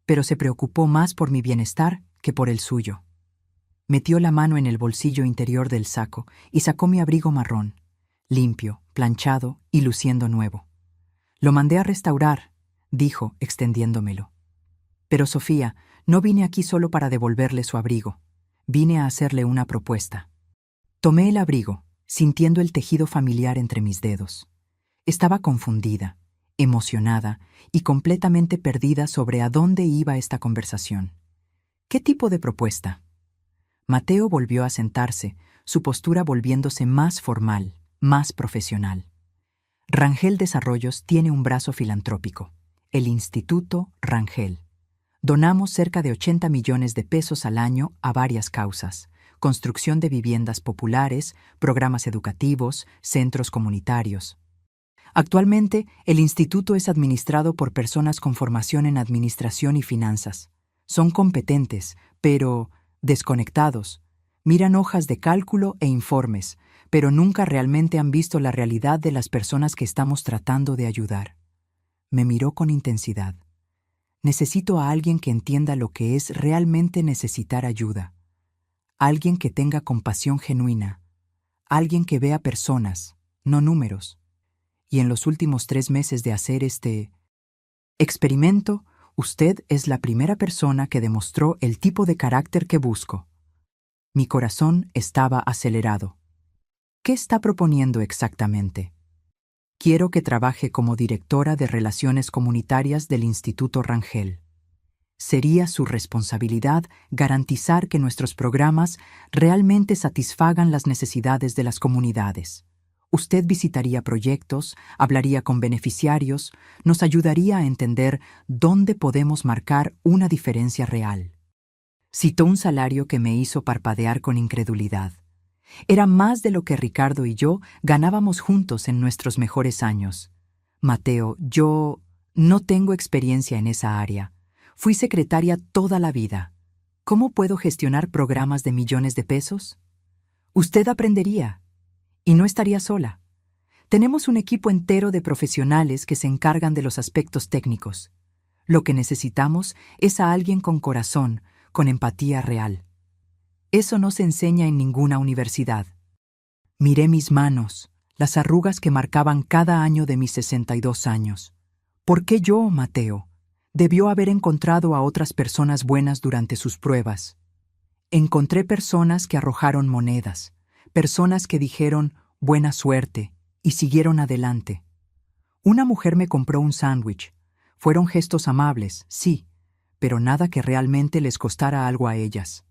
pero se preocupó más por mi bienestar que por el suyo. Metió la mano en el bolsillo interior del saco y sacó mi abrigo marrón, limpio, planchado y luciendo nuevo. Lo mandé a restaurar, dijo, extendiéndomelo. Pero Sofía, no vine aquí solo para devolverle su abrigo. Vine a hacerle una propuesta. Tomé el abrigo, sintiendo el tejido familiar entre mis dedos. Estaba confundida, emocionada y completamente perdida sobre a dónde iba esta conversación. ¿Qué tipo de propuesta? Mateo volvió a sentarse, su postura volviéndose más formal, más profesional. Rangel Desarrollos tiene un brazo filantrópico, el Instituto Rangel. Donamos cerca de 80 millones de pesos al año a varias causas: construcción de viviendas populares, programas educativos, centros comunitarios. Actualmente, el instituto es administrado por personas con formación en administración y finanzas. Son competentes, pero desconectados. Miran hojas de cálculo e informes, pero nunca realmente han visto la realidad de las personas que estamos tratando de ayudar. Me miró con intensidad. Necesito a alguien que entienda lo que es realmente necesitar ayuda. Alguien que tenga compasión genuina. Alguien que vea personas, no números. Y en los últimos 3 meses de hacer este experimento, usted es la primera persona que demostró el tipo de carácter que busco. Mi corazón estaba acelerado. ¿Qué está proponiendo exactamente? Quiero que trabaje como directora de Relaciones Comunitarias del Instituto Rangel. Sería su responsabilidad garantizar que nuestros programas realmente satisfagan las necesidades de las comunidades. Usted visitaría proyectos, hablaría con beneficiarios, nos ayudaría a entender dónde podemos marcar una diferencia real. Citó un salario que me hizo parpadear con incredulidad. Era más de lo que Ricardo y yo ganábamos juntos en nuestros mejores años. Mateo, yo no tengo experiencia en esa área. Fui secretaria toda la vida. ¿Cómo puedo gestionar programas de millones de pesos? Usted aprendería. Y no estaría sola. Tenemos un equipo entero de profesionales que se encargan de los aspectos técnicos. Lo que necesitamos es a alguien con corazón, con empatía real. Eso no se enseña en ninguna universidad. Miré mis manos, las arrugas que marcaban cada año de mis 62 años. ¿Por qué yo, Mateo? Debió haber encontrado a otras personas buenas durante sus pruebas. Encontré personas que arrojaron monedas, personas que dijeron buena suerte y siguieron adelante. Una mujer me compró un sándwich. Fueron gestos amables, sí, pero nada que realmente les costara algo a ellas.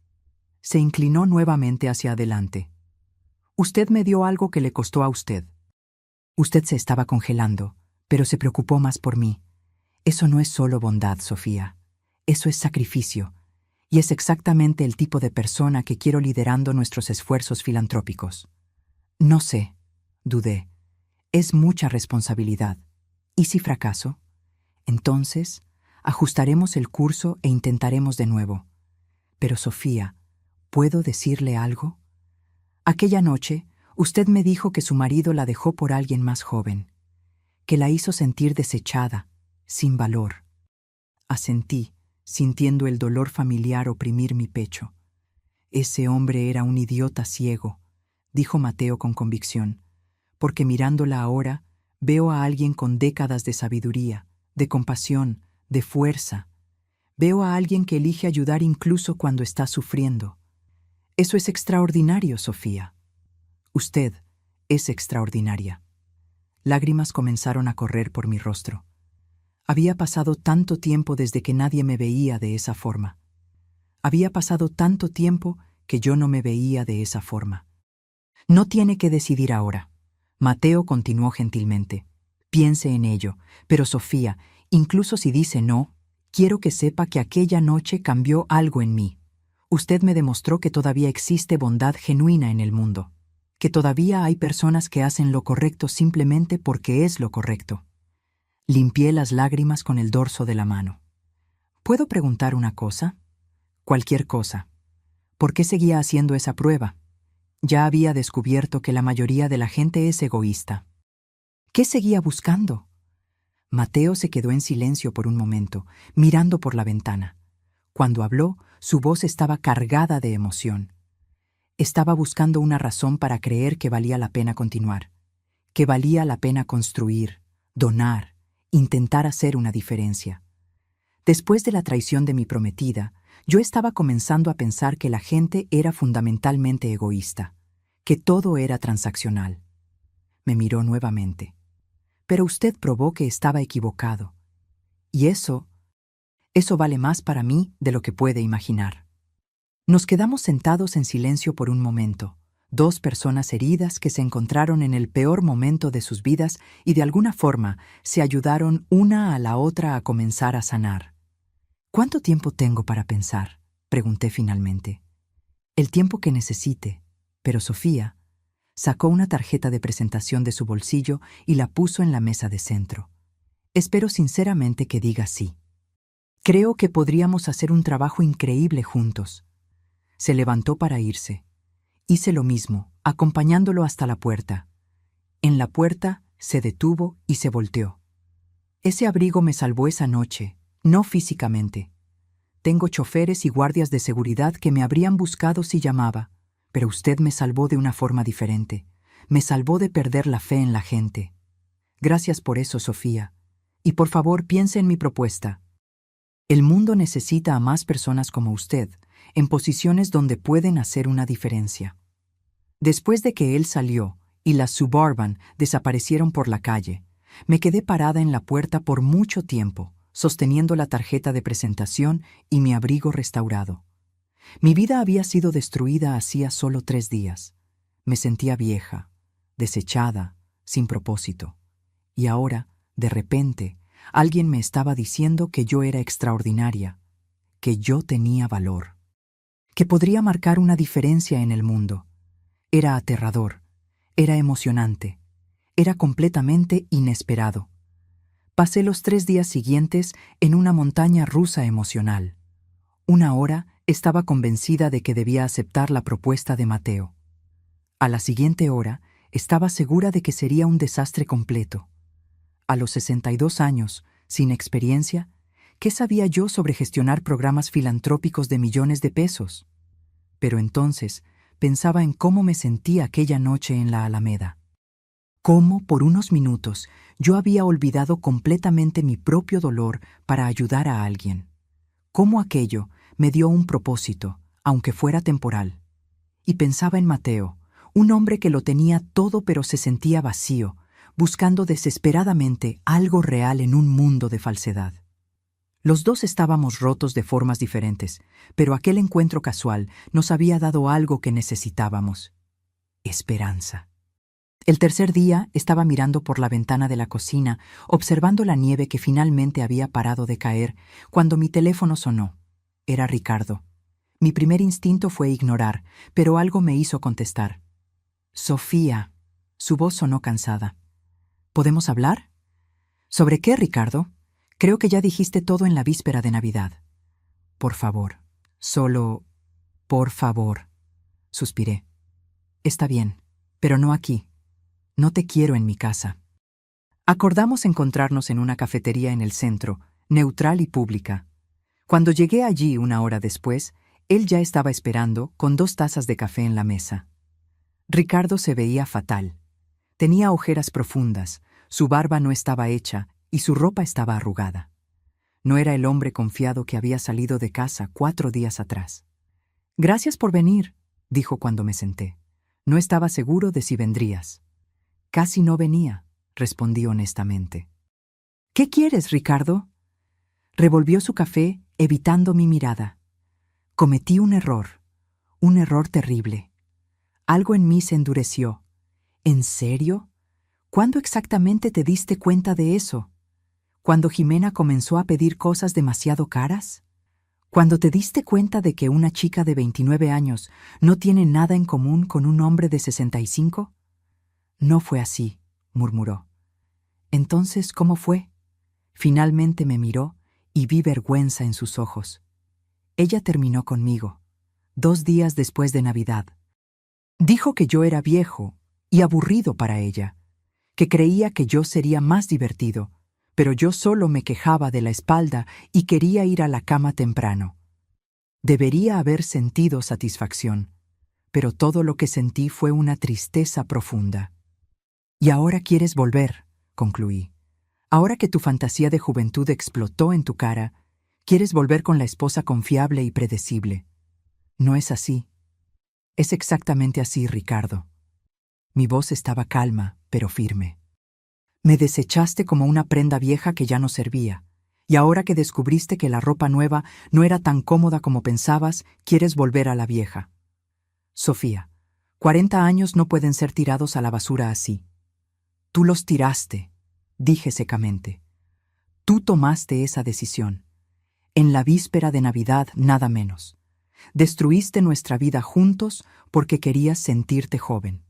Se inclinó nuevamente hacia adelante. Usted me dio algo que le costó a usted. Usted se estaba congelando, pero se preocupó más por mí. Eso no es solo bondad, Sofía. Eso es sacrificio. Y es exactamente el tipo de persona que quiero liderando nuestros esfuerzos filantrópicos. No sé, dudé. Es mucha responsabilidad. ¿Y si fracaso? Entonces, ajustaremos el curso e intentaremos de nuevo. Pero Sofía, ¿puedo decirle algo? Aquella noche, usted me dijo que su marido la dejó por alguien más joven, que la hizo sentir desechada, sin valor. Asentí, sintiendo el dolor familiar oprimir mi pecho. Ese hombre era un idiota ciego, dijo Mateo con convicción, porque mirándola ahora, veo a alguien con décadas de sabiduría, de compasión, de fuerza. Veo a alguien que elige ayudar incluso cuando está sufriendo. Eso es extraordinario, Sofía. Usted es extraordinaria. Lágrimas comenzaron a correr por mi rostro. Había pasado tanto tiempo desde que nadie me veía de esa forma. Había pasado tanto tiempo que yo no me veía de esa forma. No tiene que decidir ahora. Mateo continuó gentilmente. Piense en ello, pero Sofía, Incluso si dice no, quiero que sepa que aquella noche cambió algo en mí. Usted me demostró que todavía existe bondad genuina en el mundo, que todavía hay personas que hacen lo correcto simplemente porque es lo correcto. Limpié las lágrimas con el dorso de la mano. ¿Puedo preguntar una cosa? Cualquier cosa. ¿Por qué seguía haciendo esa prueba? Ya había descubierto que la mayoría de la gente es egoísta. ¿Qué seguía buscando? Mateo se quedó en silencio por un momento, mirando por la ventana. Cuando habló, su voz estaba cargada de emoción. Estaba buscando una razón para creer que valía la pena continuar, que valía la pena construir, donar, intentar hacer una diferencia. Después de la traición de mi prometida, yo estaba comenzando a pensar que la gente era fundamentalmente egoísta, que todo era transaccional. Me miró nuevamente. Pero usted probó que estaba equivocado. Y eso vale más para mí de lo que puede imaginar. Nos quedamos sentados en silencio por un momento, dos personas heridas que se encontraron en el peor momento de sus vidas y de alguna forma se ayudaron una a la otra a comenzar a sanar. ¿Cuánto tiempo tengo para pensar?, pregunté finalmente. El tiempo que necesite, pero Sofía sacó una tarjeta de presentación de su bolsillo y la puso en la mesa de centro. Espero sinceramente que diga sí. Creo que podríamos hacer un trabajo increíble juntos. Se levantó para irse. Hice lo mismo, acompañándolo hasta la puerta. En la puerta se detuvo y se volteó. Ese abrigo me salvó esa noche, no físicamente. Tengo choferes y guardias de seguridad que me habrían buscado si llamaba, pero usted me salvó de una forma diferente. Me salvó de perder la fe en la gente. Gracias por eso, Sofía. Y por favor, piense en mi propuesta. El mundo necesita a más personas como usted, en posiciones donde pueden hacer una diferencia. Después de que él salió y las Suburban desaparecieron por la calle, me quedé parada en la puerta por mucho tiempo, sosteniendo la tarjeta de presentación y mi abrigo restaurado. Mi vida había sido destruida hacía solo 3 días. Me sentía vieja, desechada, sin propósito. Y ahora, de repente, alguien me estaba diciendo que yo era extraordinaria, que yo tenía valor, que podría marcar una diferencia en el mundo. Era aterrador, era emocionante, era completamente inesperado. Pasé los 3 días siguientes en una montaña rusa emocional. Una hora estaba convencida de que debía aceptar la propuesta de Mateo. A la siguiente hora estaba segura de que sería un desastre completo. A los 62 años, sin experiencia, ¿qué sabía yo sobre gestionar programas filantrópicos de millones de pesos? Pero entonces pensaba en cómo me sentía aquella noche en la Alameda. Cómo, por unos minutos, yo había olvidado completamente mi propio dolor para ayudar a alguien. Cómo aquello me dio un propósito, aunque fuera temporal. Y pensaba en Mateo, un hombre que lo tenía todo pero se sentía vacío, buscando desesperadamente algo real en un mundo de falsedad. Los dos estábamos rotos de formas diferentes, pero aquel encuentro casual nos había dado algo que necesitábamos: esperanza. El tercer día estaba mirando por la ventana de la cocina, observando la nieve que finalmente había parado de caer, cuando mi teléfono sonó. Era Ricardo. Mi primer instinto fue ignorar, pero algo me hizo contestar. Sofía. Su voz sonó cansada. ¿Podemos hablar? ¿Sobre qué, Ricardo? Creo que ya dijiste todo en la víspera de Navidad. Por favor. Solo... por favor. Suspiré. Está bien, pero no aquí. No te quiero en mi casa. Acordamos encontrarnos en una cafetería en el centro, neutral y pública. Cuando llegué allí 1 hora después, él ya estaba esperando con 2 tazas de café en la mesa. Ricardo se veía fatal. Tenía ojeras profundas, su barba no estaba hecha y su ropa estaba arrugada. No era el hombre confiado que había salido de casa 4 días atrás. Gracias por venir, dijo cuando me senté. No estaba seguro de si vendrías. Casi no venía, respondí honestamente. ¿Qué quieres, Ricardo? Revolvió su café, evitando mi mirada. Cometí un error terrible. Algo en mí se endureció. ¿En serio? ¿Cuándo exactamente te diste cuenta de eso? ¿Cuando Jimena comenzó a pedir cosas demasiado caras? ¿Cuando te diste cuenta de que una chica de 29 años no tiene nada en común con un hombre de 65? No fue así, murmuró. Entonces, ¿cómo fue? Finalmente me miró y vi vergüenza en sus ojos. Ella terminó conmigo, 2 días después de Navidad. Dijo que yo era viejo y aburrido para ella, que creía que yo sería más divertido, pero yo solo me quejaba de la espalda y quería ir a la cama temprano. Debería haber sentido satisfacción, pero todo lo que sentí fue una tristeza profunda. Y ahora quieres volver, concluí. Ahora que tu fantasía de juventud explotó en tu cara, quieres volver con la esposa confiable y predecible. No es así. Es exactamente así, Ricardo. Mi voz estaba calma, pero firme. Me desechaste como una prenda vieja que ya no servía, y ahora que descubriste que la ropa nueva no era tan cómoda como pensabas, quieres volver a la vieja. Sofía, 40 años no pueden ser tirados a la basura así. Tú los tiraste, dije secamente. Tú tomaste esa decisión. En la víspera de Navidad, nada menos. Destruiste nuestra vida juntos porque querías sentirte joven.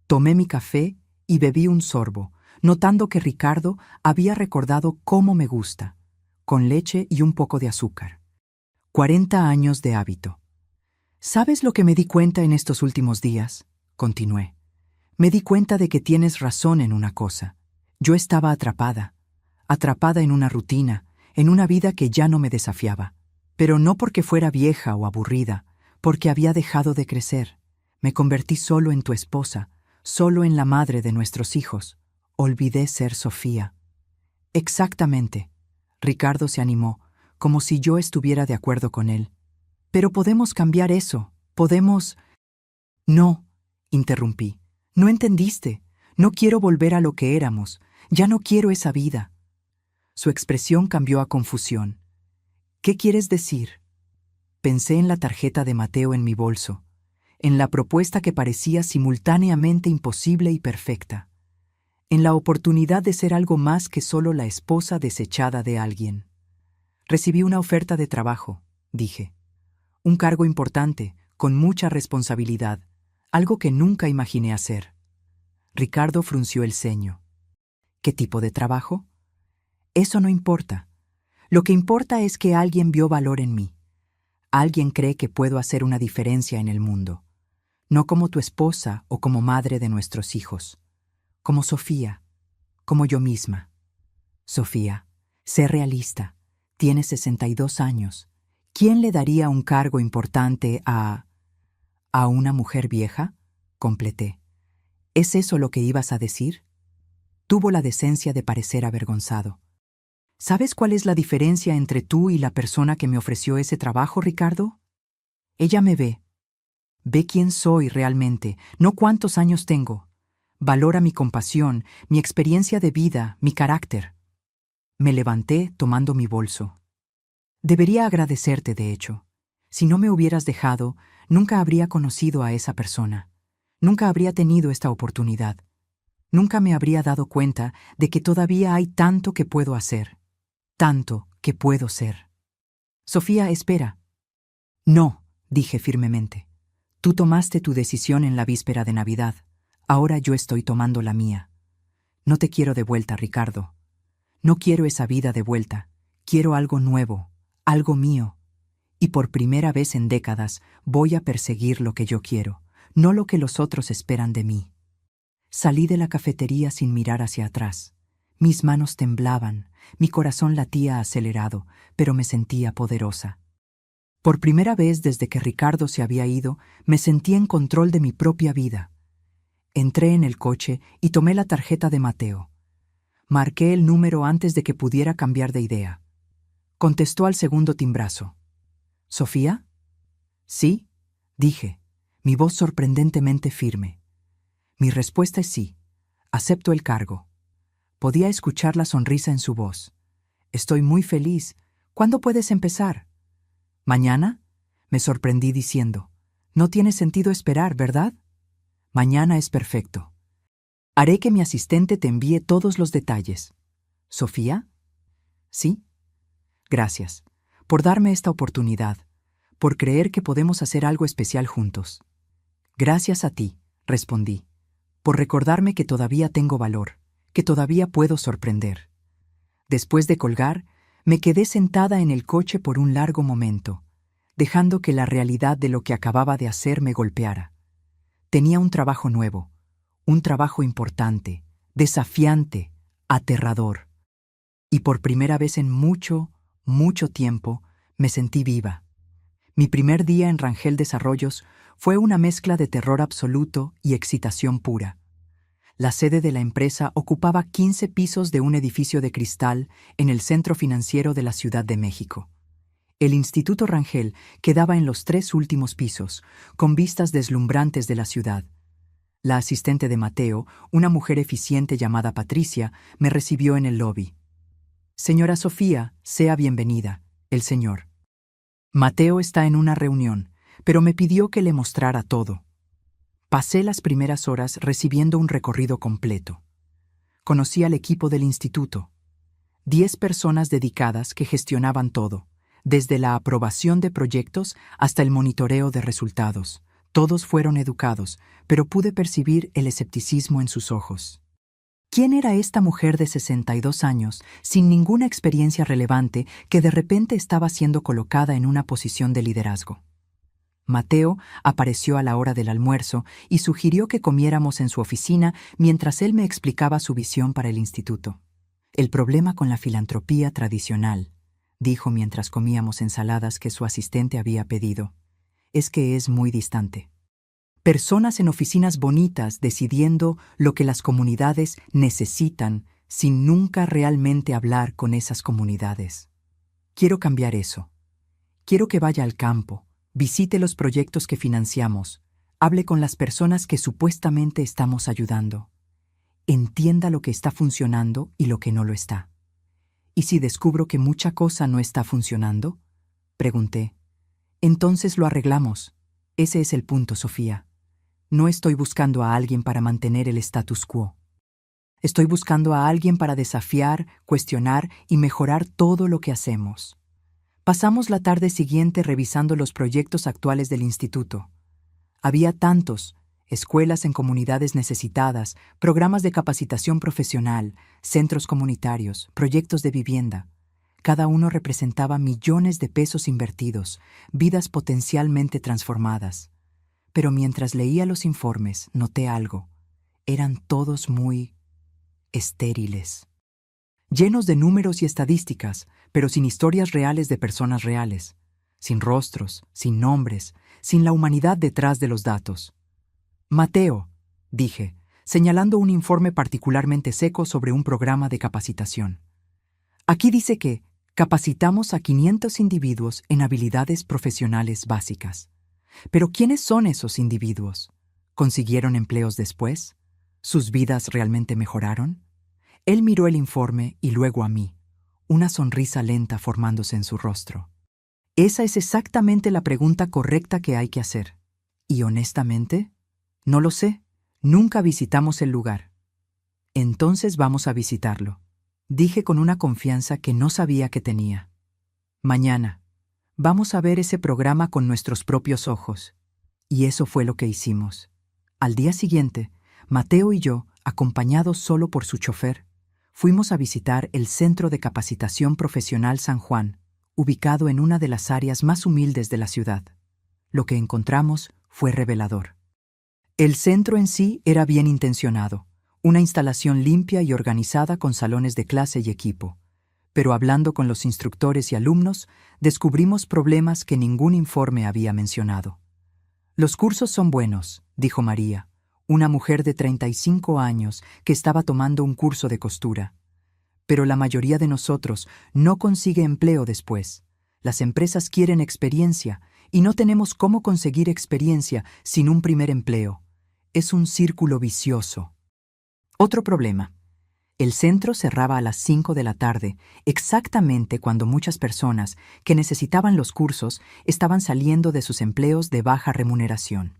Tomé mi café y bebí un sorbo, notando que Ricardo había recordado cómo me gusta, con leche y un poco de azúcar. 40 años de hábito. ¿Sabes lo que me di cuenta en estos últimos días? Continué. Me di cuenta de que tienes razón en una cosa. Yo estaba atrapada en una rutina, en una vida que ya no me desafiaba. Pero no porque fuera vieja o aburrida, porque había dejado de crecer. Me convertí solo en tu esposa, solo en la madre de nuestros hijos. Olvidé ser Sofía. Exactamente. Ricardo se animó, como si yo estuviera de acuerdo con él. Pero podemos cambiar eso. Podemos... No, interrumpí. No entendiste. No quiero volver a lo que éramos. Ya no quiero esa vida. Su expresión cambió a confusión. ¿Qué quieres decir? Pensé en la tarjeta de Mateo en mi bolso, en la propuesta que parecía simultáneamente imposible y perfecta, en la oportunidad de ser algo más que solo la esposa desechada de alguien. Recibí una oferta de trabajo, dije. Un cargo importante, con mucha responsabilidad, algo que nunca imaginé hacer. Ricardo frunció el ceño. ¿Qué tipo de trabajo? Eso no importa. Lo que importa es que alguien vio valor en mí. Alguien cree que puedo hacer una diferencia en el mundo. No como tu esposa o como madre de nuestros hijos. Como Sofía. Como yo misma. Sofía, sé realista. Tienes 62 años. ¿Quién le daría un cargo importante a una mujer vieja? Completé. ¿Es eso lo que ibas a decir? Tuvo la decencia de parecer avergonzado. ¿Sabes cuál es la diferencia entre tú y la persona que me ofreció ese trabajo, Ricardo? Ella me ve. Ve quién soy realmente, no cuántos años tengo. Valora mi compasión, mi experiencia de vida, mi carácter. Me levanté tomando mi bolso. Debería agradecerte, de hecho. Si no me hubieras dejado, nunca habría conocido a esa persona. Nunca habría tenido esta oportunidad. Nunca me habría dado cuenta de que todavía hay tanto que puedo hacer. Tanto que puedo ser. Sofía, espera. No, dije firmemente. Tú tomaste tu decisión en la víspera de Navidad. Ahora yo estoy tomando la mía. No te quiero de vuelta, Ricardo. No quiero esa vida de vuelta. Quiero algo nuevo, algo mío. Y por primera vez en décadas voy a perseguir lo que yo quiero, no lo que los otros esperan de mí. Salí de la cafetería sin mirar hacia atrás. Mis manos temblaban, mi corazón latía acelerado, pero me sentía poderosa. Por primera vez desde que Ricardo se había ido, me sentí en control de mi propia vida. Entré en el coche y tomé la tarjeta de Mateo. Marqué el número antes de que pudiera cambiar de idea. Contestó al segundo timbrazo. ¿Sofía? Sí, dije, mi voz sorprendentemente firme. Mi respuesta es sí. Acepto el cargo. Podía escuchar la sonrisa en su voz. Estoy muy feliz. ¿Cuándo puedes empezar? ¿Mañana? Me sorprendí diciendo. No tiene sentido esperar, ¿verdad? Mañana es perfecto. Haré que mi asistente te envíe todos los detalles. ¿Sofía? ¿sí? Gracias por darme esta oportunidad, por creer que podemos hacer algo especial juntos. Gracias a ti, respondí, por recordarme que todavía tengo valor, que todavía puedo sorprender. Después de colgar, me quedé sentada en el coche por un largo momento, dejando que la realidad de lo que acababa de hacer me golpeara. Tenía un trabajo nuevo, un trabajo importante, desafiante, aterrador. Y por primera vez en mucho, mucho tiempo, me sentí viva. Mi primer día en Rangel Desarrollos fue una mezcla de terror absoluto y excitación pura. La sede de la empresa ocupaba 15 pisos de un edificio de cristal en el centro financiero de la Ciudad de México. El Instituto Rangel quedaba en los 3 últimos pisos, con vistas deslumbrantes de la ciudad. La asistente de Mateo, una mujer eficiente llamada Patricia, me recibió en el lobby. «Señora Sofía, sea bienvenida, el señor. Mateo está en una reunión, pero me pidió que le mostrara todo». Pasé las primeras horas recibiendo un recorrido completo. Conocí al equipo del instituto. 10 personas dedicadas que gestionaban todo, desde la aprobación de proyectos hasta el monitoreo de resultados. Todos fueron educados, pero pude percibir el escepticismo en sus ojos. ¿Quién era esta mujer de 62 años, sin ninguna experiencia relevante, que de repente estaba siendo colocada en una posición de liderazgo? Mateo apareció a la hora del almuerzo y sugirió que comiéramos en su oficina mientras él me explicaba su visión para el instituto. «El problema con la filantropía tradicional», dijo mientras comíamos ensaladas que su asistente había pedido, «es que es muy distante. Personas en oficinas bonitas decidiendo lo que las comunidades necesitan sin nunca realmente hablar con esas comunidades. Quiero cambiar eso. Quiero que vaya al campo, visite los proyectos que financiamos, hable con las personas que supuestamente estamos ayudando. Entienda lo que está funcionando y lo que no lo está». «¿Y si descubro que mucha cosa no está funcionando?», pregunté. «Entonces lo arreglamos. Ese es el punto, Sofía. No estoy buscando a alguien para mantener el status quo. Estoy buscando a alguien para desafiar, cuestionar y mejorar todo lo que hacemos». Pasamos la tarde siguiente revisando los proyectos actuales del instituto. Había tantos: escuelas en comunidades necesitadas, programas de capacitación profesional, centros comunitarios, proyectos de vivienda. Cada uno representaba millones de pesos invertidos, vidas potencialmente transformadas. Pero mientras leía los informes, noté algo. Eran todos muy estériles. Llenos de números y estadísticas, pero sin historias reales de personas reales, sin rostros, sin nombres, sin la humanidad detrás de los datos. «Mateo», dije, señalando un informe particularmente seco sobre un programa de capacitación. «Aquí dice que capacitamos a 500 individuos en habilidades profesionales básicas. Pero ¿quiénes son esos individuos? ¿Consiguieron empleos después? ¿Sus vidas realmente mejoraron?». Él miró el informe y luego a mí, una sonrisa lenta formándose en su rostro. «Esa es exactamente la pregunta correcta que hay que hacer. Y honestamente, no lo sé. Nunca visitamos el lugar». «Entonces vamos a visitarlo», dije con una confianza que no sabía que tenía. «Mañana. Vamos a ver ese programa con nuestros propios ojos». Y eso fue lo que hicimos. Al día siguiente, Mateo y yo, acompañados solo por su chofer, fuimos a visitar el Centro de Capacitación Profesional San Juan, ubicado en una de las áreas más humildes de la ciudad. Lo que encontramos fue revelador. El centro en sí era bien intencionado, una instalación limpia y organizada con salones de clase y equipo. Pero hablando con los instructores y alumnos, descubrimos problemas que ningún informe había mencionado. «Los cursos son buenos», dijo María, una mujer de 35 años que estaba tomando un curso de costura. «Pero la mayoría de nosotros no consigue empleo después. Las empresas quieren experiencia y no tenemos cómo conseguir experiencia sin un primer empleo. Es un círculo vicioso». Otro problema. El centro cerraba a las 5 de la tarde, exactamente cuando muchas personas que necesitaban los cursos estaban saliendo de sus empleos de baja remuneración.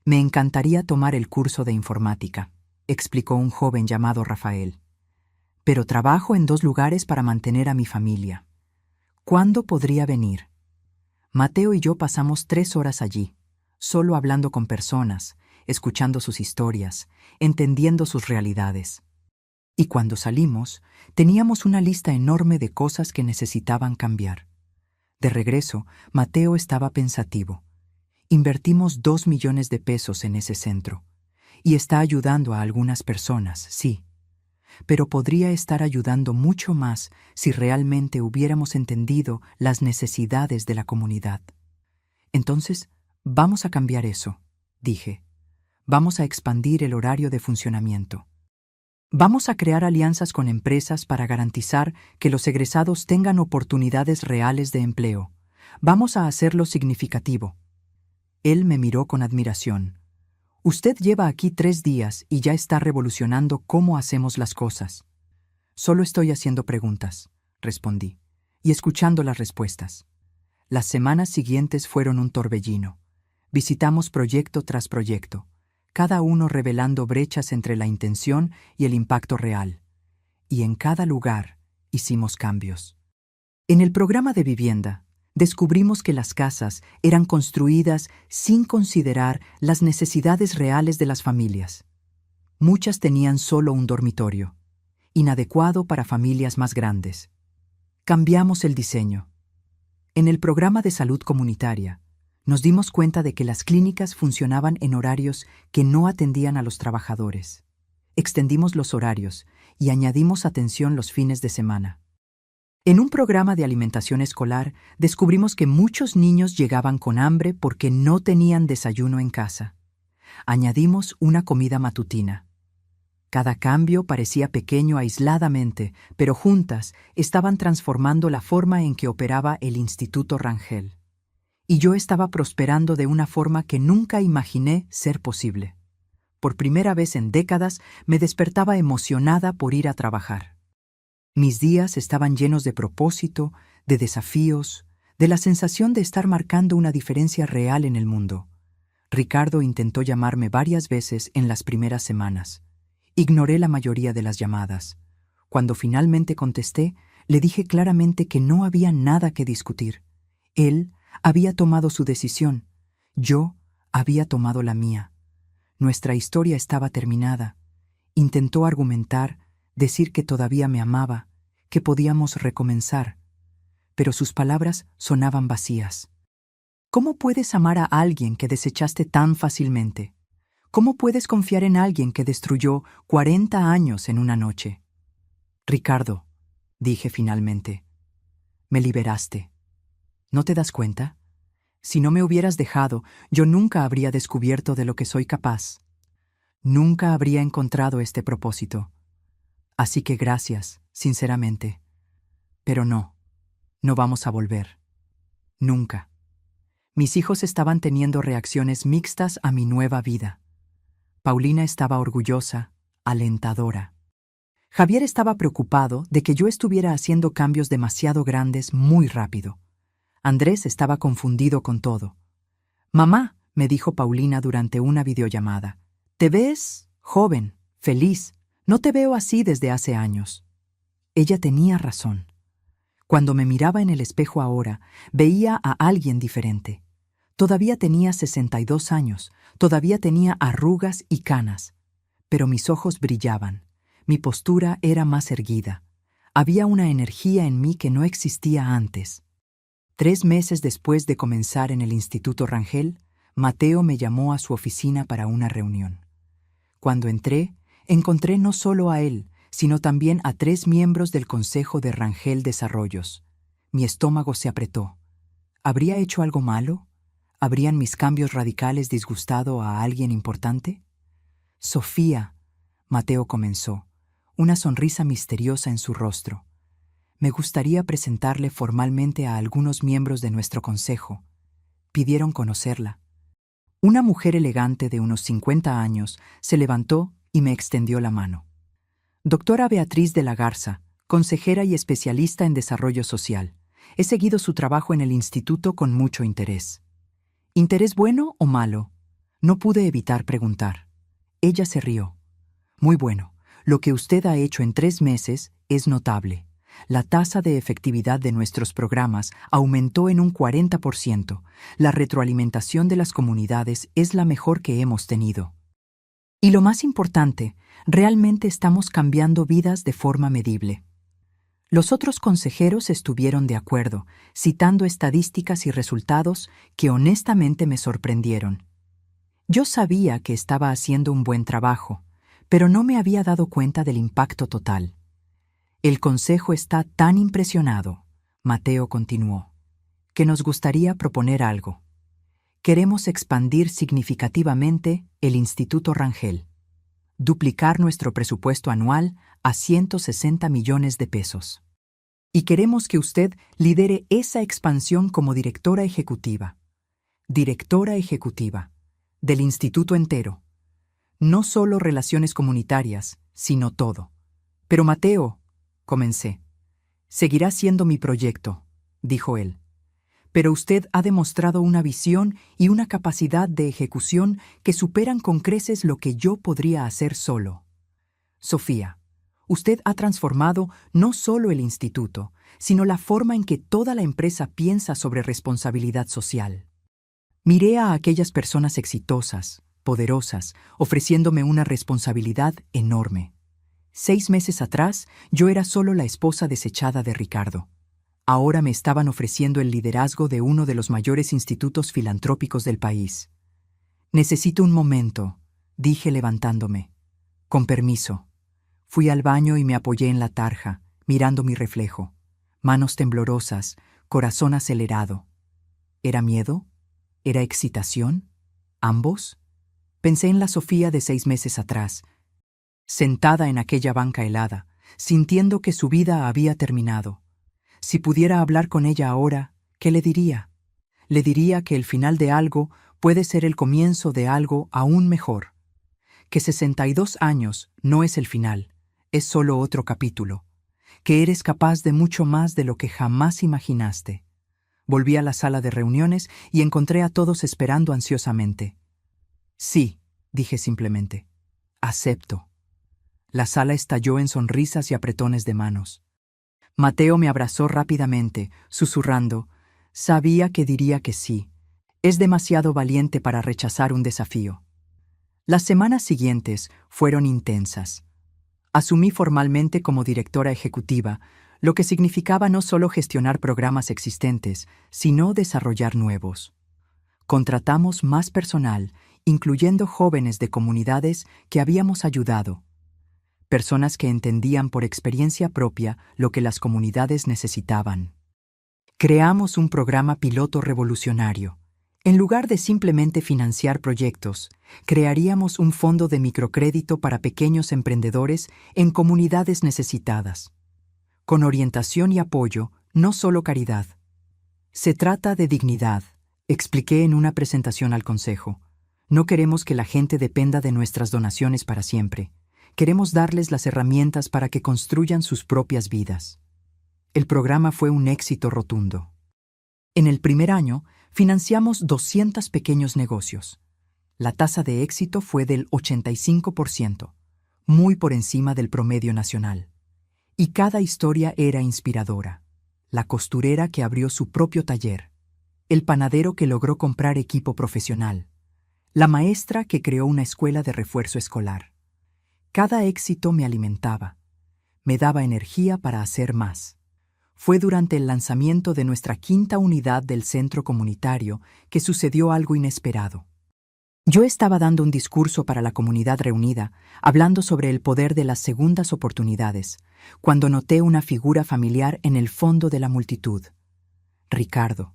«Me encantaría tomar el curso de informática», explicó un joven llamado Rafael. pero trabajo en 2 lugares para mantener a mi familia. ¿Cuándo podría venir? Mateo y yo pasamos 3 horas allí, solo hablando con personas, escuchando sus historias, entendiendo sus realidades. Y cuando salimos, teníamos una lista enorme de cosas que necesitaban cambiar. De regreso, Mateo estaba pensativo. Invertimos 2 millones de pesos en ese centro, y está ayudando a algunas personas, sí, pero podría estar ayudando mucho más si realmente hubiéramos entendido las necesidades de la comunidad. Entonces, vamos a cambiar eso, dije. Vamos a expandir el horario de funcionamiento. Vamos a crear alianzas con empresas para garantizar que los egresados tengan oportunidades reales de empleo. Vamos a hacerlo significativo. Él me miró con admiración. Usted lleva aquí 3 días y ya está revolucionando cómo hacemos las cosas. Solo estoy haciendo preguntas, respondí, y escuchando las respuestas. Las semanas siguientes fueron un torbellino. Visitamos proyecto tras proyecto, cada uno revelando brechas entre la intención y el impacto real. Y en cada lugar hicimos cambios. En el programa de vivienda, descubrimos que las casas eran construidas sin considerar las necesidades reales de las familias. Muchas tenían solo un dormitorio, inadecuado para familias más grandes. Cambiamos el diseño. En el programa de salud comunitaria, nos dimos cuenta de que las clínicas funcionaban en horarios que no atendían a los trabajadores. Extendimos los horarios y añadimos atención los fines de semana. En un programa de alimentación escolar, descubrimos que muchos niños llegaban con hambre porque no tenían desayuno en casa. Añadimos una comida matutina. Cada cambio parecía pequeño aisladamente, pero juntas estaban transformando la forma en que operaba el Instituto Rangel. Y yo estaba prosperando de una forma que nunca imaginé ser posible. Por primera vez en décadas me despertaba emocionada por ir a trabajar. Mis días estaban llenos de propósito, de desafíos, de la sensación de estar marcando una diferencia real en el mundo. Ricardo intentó llamarme varias veces en las primeras semanas. Ignoré la mayoría de las llamadas. Cuando finalmente contesté, le dije claramente que no había nada que discutir. Él había tomado su decisión. Yo había tomado la mía. Nuestra historia estaba terminada. Intentó argumentar, decir que todavía me amaba, que podíamos recomenzar. Pero sus palabras sonaban vacías. ¿Cómo puedes amar a alguien que desechaste tan fácilmente? ¿Cómo puedes confiar en alguien que destruyó 40 años en una noche? Ricardo, dije finalmente, me liberaste. ¿No te das cuenta? Si no me hubieras dejado, yo nunca habría descubierto de lo que soy capaz. Nunca habría encontrado este propósito. Así que gracias, sinceramente. Pero no vamos a volver. Nunca. Mis hijos estaban teniendo reacciones mixtas a mi nueva vida. Paulina estaba orgullosa, alentadora. Javier estaba preocupado de que yo estuviera haciendo cambios demasiado grandes muy rápido. Andrés estaba confundido con todo. «Mamá», me dijo Paulina durante una videollamada, «te ves joven, feliz. No te veo así desde hace años». Ella tenía razón. Cuando me miraba en el espejo ahora, veía a alguien diferente. Todavía tenía 62 años, todavía tenía arrugas y canas, pero mis ojos brillaban, mi postura era más erguida. Había una energía en mí que no existía antes. 3 meses después de comenzar en el Instituto Rangel, Mateo me llamó a su oficina para una reunión. Cuando entré, encontré no solo a él, sino también a 3 miembros del Consejo de Rangel Desarrollos. Mi estómago se apretó. ¿Habría hecho algo malo? ¿Habrían mis cambios radicales disgustado a alguien importante? «Sofía», Mateo comenzó, una sonrisa misteriosa en su rostro. «Me gustaría presentarle formalmente a algunos miembros de nuestro consejo». Pidieron conocerla. Una mujer elegante de unos 50 años se levantó y me extendió la mano. Doctora Beatriz de la Garza, consejera y especialista en desarrollo social. He seguido su trabajo en el instituto con mucho interés. ¿Interés bueno o malo? No pude evitar preguntar. Ella se rió. Muy bueno. Lo que usted ha hecho en 3 meses es notable. La tasa de efectividad de nuestros programas aumentó en un 40%. La retroalimentación de las comunidades es la mejor que hemos tenido. Y lo más importante, realmente estamos cambiando vidas de forma medible. Los otros consejeros estuvieron de acuerdo, citando estadísticas y resultados que honestamente me sorprendieron. Yo sabía que estaba haciendo un buen trabajo, pero no me había dado cuenta del impacto total. El consejo está tan impresionado, Mateo continuó, que nos gustaría proponer algo. Queremos expandir significativamente el Instituto Rangel, duplicar nuestro presupuesto anual a 160 millones de pesos. Y queremos que usted lidere esa expansión como directora ejecutiva. Directora ejecutiva del instituto entero. No solo relaciones comunitarias, sino todo. Pero Mateo, comencé. Seguirá siendo mi proyecto, dijo él. Pero usted ha demostrado una visión y una capacidad de ejecución que superan con creces lo que yo podría hacer solo. Sofía, usted ha transformado no solo el instituto, sino la forma en que toda la empresa piensa sobre responsabilidad social. Miré a aquellas personas exitosas, poderosas, ofreciéndome una responsabilidad enorme. 6 meses atrás, yo era solo la esposa desechada de Ricardo. Ahora me estaban ofreciendo el liderazgo de uno de los mayores institutos filantrópicos del país. Necesito un momento, dije levantándome. Con permiso. Fui al baño y me apoyé en la tarja, mirando mi reflejo. Manos temblorosas, corazón acelerado. ¿Era miedo? ¿Era excitación? ¿Ambos? Pensé en la Sofía de 6 meses atrás, sentada en aquella banca helada, sintiendo que su vida había terminado. Si pudiera hablar con ella ahora, ¿qué le diría? Le diría que el final de algo puede ser el comienzo de algo aún mejor. Que 62 años no es el final, es solo otro capítulo. Que eres capaz de mucho más de lo que jamás imaginaste. Volví a la sala de reuniones y encontré a todos esperando ansiosamente. Sí, dije simplemente. Acepto. La sala estalló en sonrisas y apretones de manos. Mateo me abrazó rápidamente, susurrando, sabía que diría que sí. Es demasiado valiente para rechazar un desafío. Las semanas siguientes fueron intensas. Asumí formalmente como directora ejecutiva, lo que significaba no solo gestionar programas existentes, sino desarrollar nuevos. Contratamos más personal, incluyendo jóvenes de comunidades que habíamos ayudado. Personas que entendían por experiencia propia lo que las comunidades necesitaban. Creamos un programa piloto revolucionario. En lugar de simplemente financiar proyectos, crearíamos un fondo de microcrédito para pequeños emprendedores en comunidades necesitadas. Con orientación y apoyo, no solo caridad. Se trata de dignidad, expliqué en una presentación al consejo. No queremos que la gente dependa de nuestras donaciones para siempre. Queremos darles las herramientas para que construyan sus propias vidas. El programa fue un éxito rotundo. En el primer año, financiamos 200 pequeños negocios. La tasa de éxito fue del 85%, muy por encima del promedio nacional. Y cada historia era inspiradora. La costurera que abrió su propio taller, el panadero que logró comprar equipo profesional, la maestra que creó una escuela de refuerzo escolar. Cada éxito me alimentaba, me daba energía para hacer más. Fue durante el lanzamiento de nuestra 5ª unidad del centro comunitario que sucedió algo inesperado. Yo estaba dando un discurso para la comunidad reunida, hablando sobre el poder de las segundas oportunidades, cuando noté una figura familiar en el fondo de la multitud. Ricardo.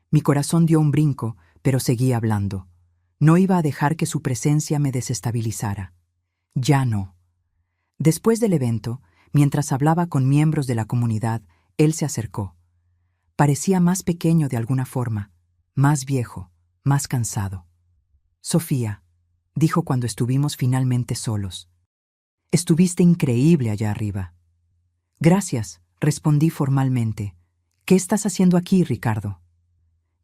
Mi corazón dio un brinco, pero seguí hablando. No iba a dejar que su presencia me desestabilizara. Ya no. Después del evento, mientras hablaba con miembros de la comunidad, él se acercó. Parecía más pequeño de alguna forma, más viejo, más cansado. Sofía, dijo cuando estuvimos finalmente solos. Estuviste increíble allá arriba. Gracias, respondí formalmente. ¿Qué estás haciendo aquí, Ricardo?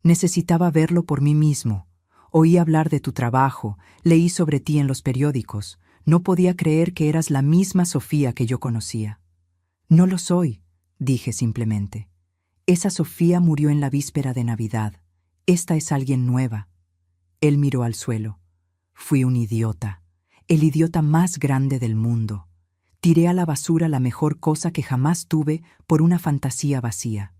Necesitaba verlo por mí mismo. Oí hablar de tu trabajo, leí sobre ti en los periódicos. No podía creer que eras la misma Sofía que yo conocía. No lo soy, dije simplemente. Esa Sofía murió en la víspera de Navidad. Esta es alguien nueva. Él miró al suelo. Fui un idiota, el idiota más grande del mundo. Tiré a la basura la mejor cosa que jamás tuve por una fantasía vacía.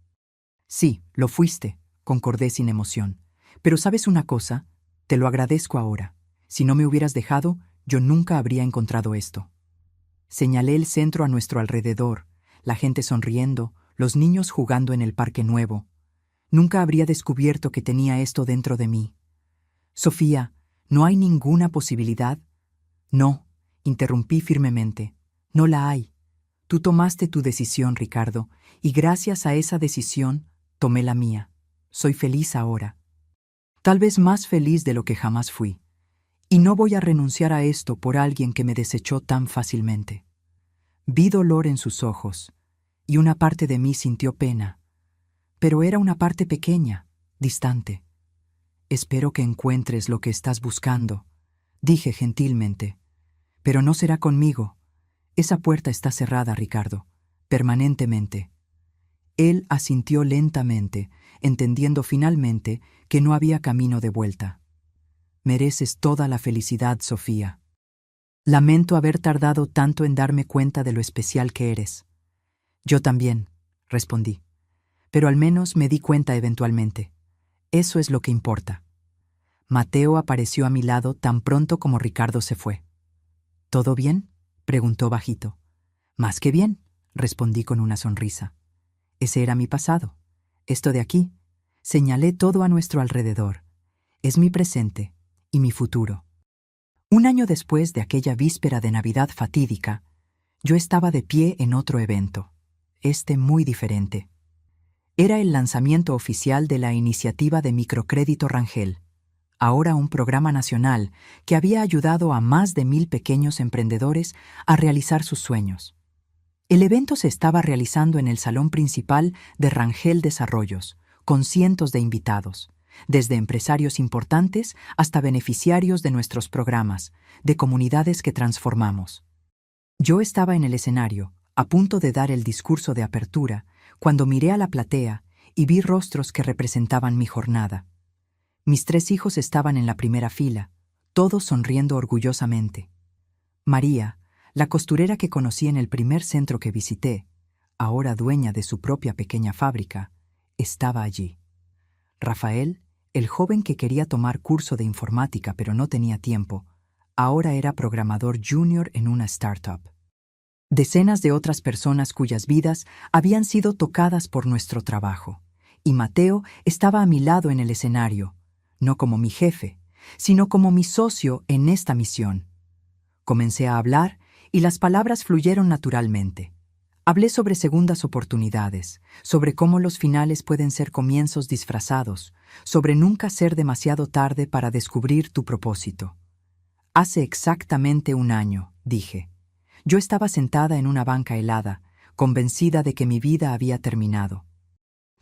Sí, lo fuiste, concordé sin emoción. Pero ¿sabes una cosa? Te lo agradezco ahora. Si no me hubieras dejado, yo nunca habría encontrado esto. Señalé el centro a nuestro alrededor, la gente sonriendo, los niños jugando en el parque nuevo. Nunca habría descubierto que tenía esto dentro de mí. Sofía, ¿no hay ninguna posibilidad? No, interrumpí firmemente. No la hay. Tú tomaste tu decisión, Ricardo, y gracias a esa decisión, tomé la mía. Soy feliz ahora. Tal vez más feliz de lo que jamás fui. Y no voy a renunciar a esto por alguien que me desechó tan fácilmente. Vi dolor en sus ojos, y una parte de mí sintió pena. Pero era una parte pequeña, distante. Espero que encuentres lo que estás buscando, dije gentilmente. Pero no será conmigo. Esa puerta está cerrada, Ricardo, permanentemente. Él asintió lentamente, entendiendo finalmente que no había camino de vuelta. Mereces toda la felicidad, Sofía. Lamento haber tardado tanto en darme cuenta de lo especial que eres. Yo también, respondí. Pero al menos me di cuenta eventualmente. Eso es lo que importa. Mateo apareció a mi lado tan pronto como Ricardo se fue. ¿Todo bien?, preguntó bajito. Más que bien, respondí con una sonrisa. Ese era mi pasado. Esto de aquí. Señalé todo a nuestro alrededor. Es mi presente y mi futuro. Un año después de aquella víspera de Navidad fatídica, yo estaba de pie en otro evento, muy diferente. Era el lanzamiento oficial de la iniciativa de microcrédito Rangel, ahora un programa nacional que había ayudado a más de 1000 pequeños emprendedores a realizar sus sueños. El evento se estaba realizando en el salón principal de Rangel Desarrollos, con cientos de invitados, desde empresarios importantes hasta beneficiarios de nuestros programas, de comunidades que transformamos. Yo estaba en el escenario, a punto de dar el discurso de apertura, cuando miré a la platea y vi rostros que representaban mi jornada. Mis 3 hijos estaban en la primera fila, todos sonriendo orgullosamente. María, la costurera que conocí en el primer centro que visité, ahora dueña de su propia pequeña fábrica, estaba allí. Rafael, el joven que quería tomar curso de informática pero no tenía tiempo, ahora era programador junior en una startup. Decenas de otras personas cuyas vidas habían sido tocadas por nuestro trabajo, y Mateo estaba a mi lado en el escenario, no como mi jefe, sino como mi socio en esta misión. Comencé a hablar y las palabras fluyeron naturalmente. Hablé sobre segundas oportunidades, sobre cómo los finales pueden ser comienzos disfrazados, sobre nunca ser demasiado tarde para descubrir tu propósito. Hace exactamente un año, dije. Yo estaba sentada en una banca helada, convencida de que mi vida había terminado.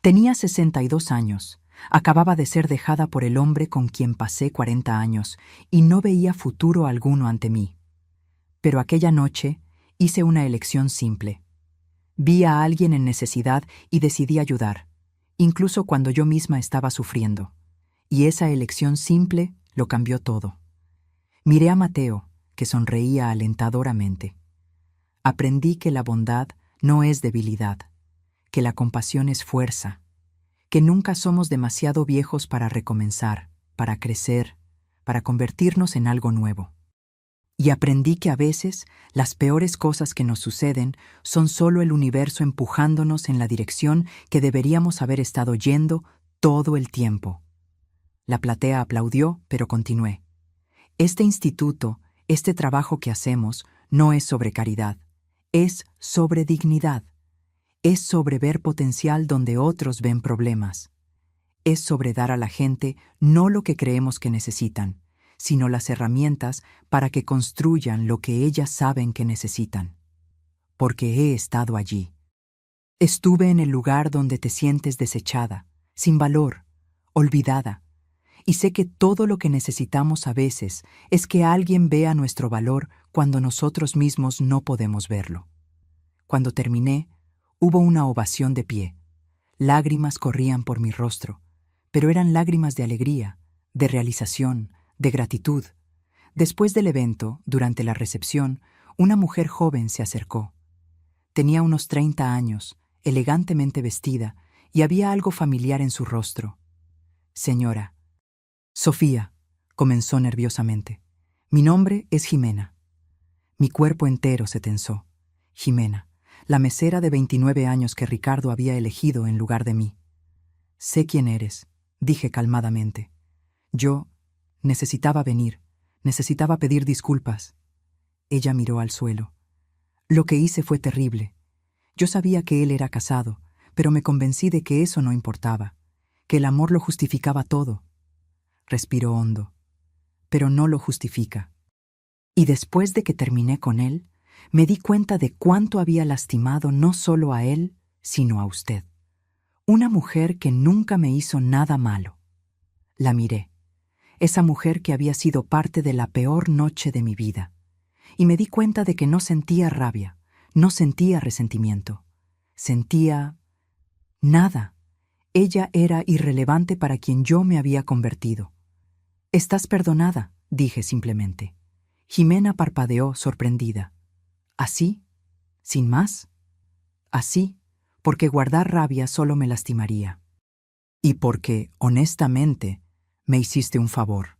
Tenía 62 años, acababa de ser dejada por el hombre con quien pasé 40 años y no veía futuro alguno ante mí. Pero aquella noche hice una elección simple. Vi a alguien en necesidad y decidí ayudar, incluso cuando yo misma estaba sufriendo. Y esa elección simple lo cambió todo. Miré a Mateo, que sonreía alentadoramente. Aprendí que la bondad no es debilidad, que la compasión es fuerza, que nunca somos demasiado viejos para recomenzar, para crecer, para convertirnos en algo nuevo. Y aprendí que a veces las peores cosas que nos suceden son solo el universo empujándonos en la dirección que deberíamos haber estado yendo todo el tiempo. La platea aplaudió, pero continué. Este instituto, este trabajo que hacemos, no es sobre caridad, es sobre dignidad. Es sobre ver potencial donde otros ven problemas. Es sobre dar a la gente no lo que creemos que necesitan, sino las herramientas para que construyan lo que ellas saben que necesitan. Porque he estado allí. Estuve en el lugar donde te sientes desechada, sin valor, olvidada. Y sé que todo lo que necesitamos a veces es que alguien vea nuestro valor cuando nosotros mismos no podemos verlo. Cuando terminé, hubo una ovación de pie. Lágrimas corrían por mi rostro, pero eran lágrimas de alegría, de realización, de gratitud. Después del evento, durante la recepción, una mujer joven se acercó. Tenía unos 30 años, elegantemente vestida, y había algo familiar en su rostro. Señora. Sofía, comenzó nerviosamente. Mi nombre es Jimena. Mi cuerpo entero se tensó. Jimena, la mesera de 29 años que Ricardo había elegido en lugar de mí. Sé quién eres, dije calmadamente. Yo necesitaba venir, necesitaba pedir disculpas. Ella miró al suelo. Lo que hice fue terrible. Yo sabía que él era casado, pero me convencí de que eso no importaba, que el amor lo justificaba todo. Respiró hondo. Pero no lo justifica. Y después de que terminé con él, me di cuenta de cuánto había lastimado no solo a él, sino a usted. Una mujer que nunca me hizo nada malo. La miré. Esa mujer que había sido parte de la peor noche de mi vida. Y me di cuenta de que no sentía rabia, no sentía resentimiento. Sentía nada. Ella era irrelevante para quien yo me había convertido. Estás perdonada, dije simplemente. Jimena parpadeó sorprendida. ¿Así? ¿Sin más? Así, porque guardar rabia solo me lastimaría. Y porque, honestamente, me hiciste un favor.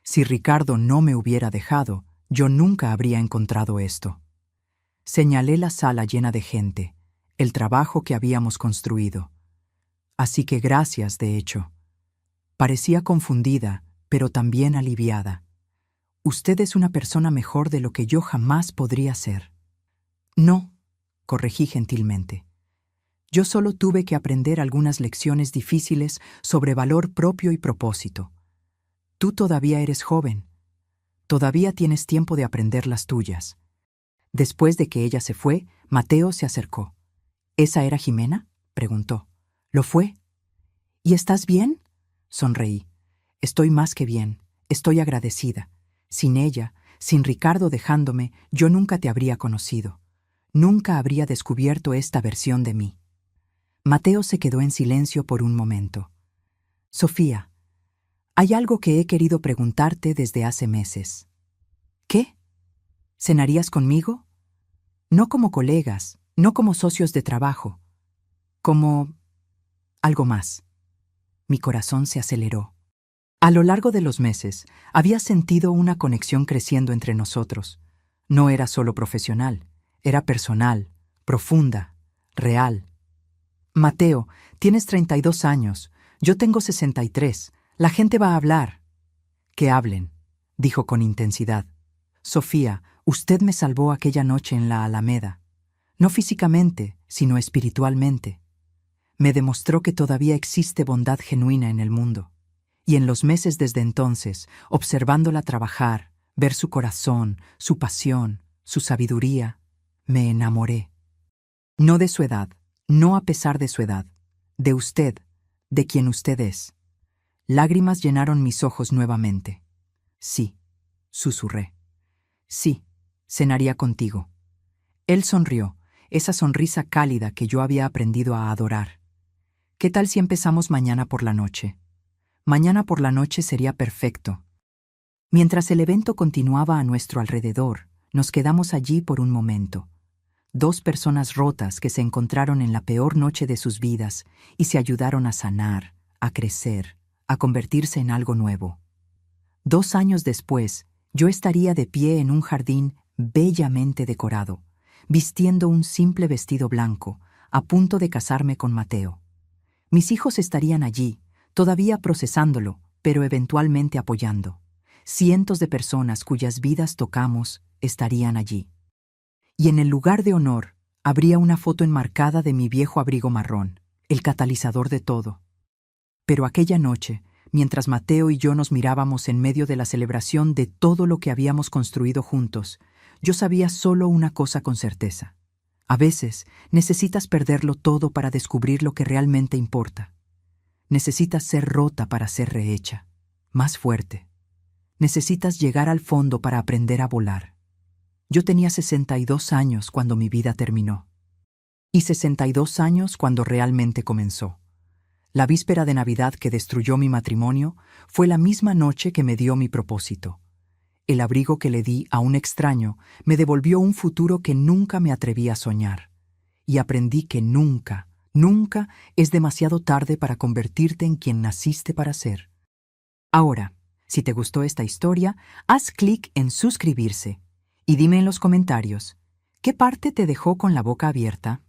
Si Ricardo no me hubiera dejado, yo nunca habría encontrado esto. Señalé la sala llena de gente, el trabajo que habíamos construido. Así que gracias, de hecho. Parecía confundida, pero también aliviada. Usted es una persona mejor de lo que yo jamás podría ser. No, corregí gentilmente. Yo solo tuve que aprender algunas lecciones difíciles sobre valor propio y propósito. Tú todavía eres joven. Todavía tienes tiempo de aprender las tuyas. Después de que ella se fue, Mateo se acercó. ¿Esa era Jimena?, preguntó. ¿Lo fue? ¿Y estás bien? Sonreí. Estoy más que bien. Estoy agradecida. Sin ella, sin Ricardo dejándome, yo nunca te habría conocido. Nunca habría descubierto esta versión de mí. Mateo se quedó en silencio por un momento. Sofía, hay algo que he querido preguntarte desde hace meses. ¿Qué? ¿Cenarías conmigo? No como colegas, no como socios de trabajo. Como algo más. Mi corazón se aceleró. A lo largo de los meses, había sentido una conexión creciendo entre nosotros. No era solo profesional, era personal, profunda, real. Mateo, tienes 32 años, yo tengo 63, la gente va a hablar. Que hablen, dijo con intensidad. Sofía, usted me salvó aquella noche en la Alameda. No físicamente, sino espiritualmente. Me demostró que todavía existe bondad genuina en el mundo. Y en los meses desde entonces, observándola trabajar, ver su corazón, su pasión, su sabiduría, me enamoré. No de su edad, no a pesar de su edad, de usted, de quien usted es. Lágrimas llenaron mis ojos nuevamente. Sí, susurré. Sí, cenaría contigo. Él sonrió, esa sonrisa cálida que yo había aprendido a adorar. ¿Qué tal si empezamos mañana por la noche? Mañana por la noche sería perfecto. Mientras el evento continuaba a nuestro alrededor, nos quedamos allí por un momento. Dos personas rotas que se encontraron en la peor noche de sus vidas y se ayudaron a sanar, a crecer, a convertirse en algo nuevo. 2 años después, yo estaría de pie en un jardín bellamente decorado, vistiendo un simple vestido blanco, a punto de casarme con Mateo. Mis hijos estarían allí, todavía procesándolo, pero eventualmente apoyando. Cientos de personas cuyas vidas tocamos estarían allí. Y en el lugar de honor habría una foto enmarcada de mi viejo abrigo marrón, el catalizador de todo. Pero aquella noche, mientras Mateo y yo nos mirábamos en medio de la celebración de todo lo que habíamos construido juntos, yo sabía solo una cosa con certeza. A veces necesitas perderlo todo para descubrir lo que realmente importa. Necesitas ser rota para ser rehecha, más fuerte. Necesitas llegar al fondo para aprender a volar. Yo tenía 62 años cuando mi vida terminó. Y 62 años cuando realmente comenzó. La víspera de Navidad que destruyó mi matrimonio fue la misma noche que me dio mi propósito. El abrigo que le di a un extraño me devolvió un futuro que nunca me atreví a soñar. Y aprendí que nunca, nunca es demasiado tarde para convertirte en quien naciste para ser. Ahora, si te gustó esta historia, haz clic en suscribirse y dime en los comentarios, ¿qué parte te dejó con la boca abierta?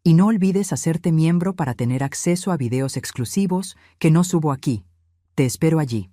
Y no olvides hacerte miembro para tener acceso a videos exclusivos que no subo aquí. Te espero allí.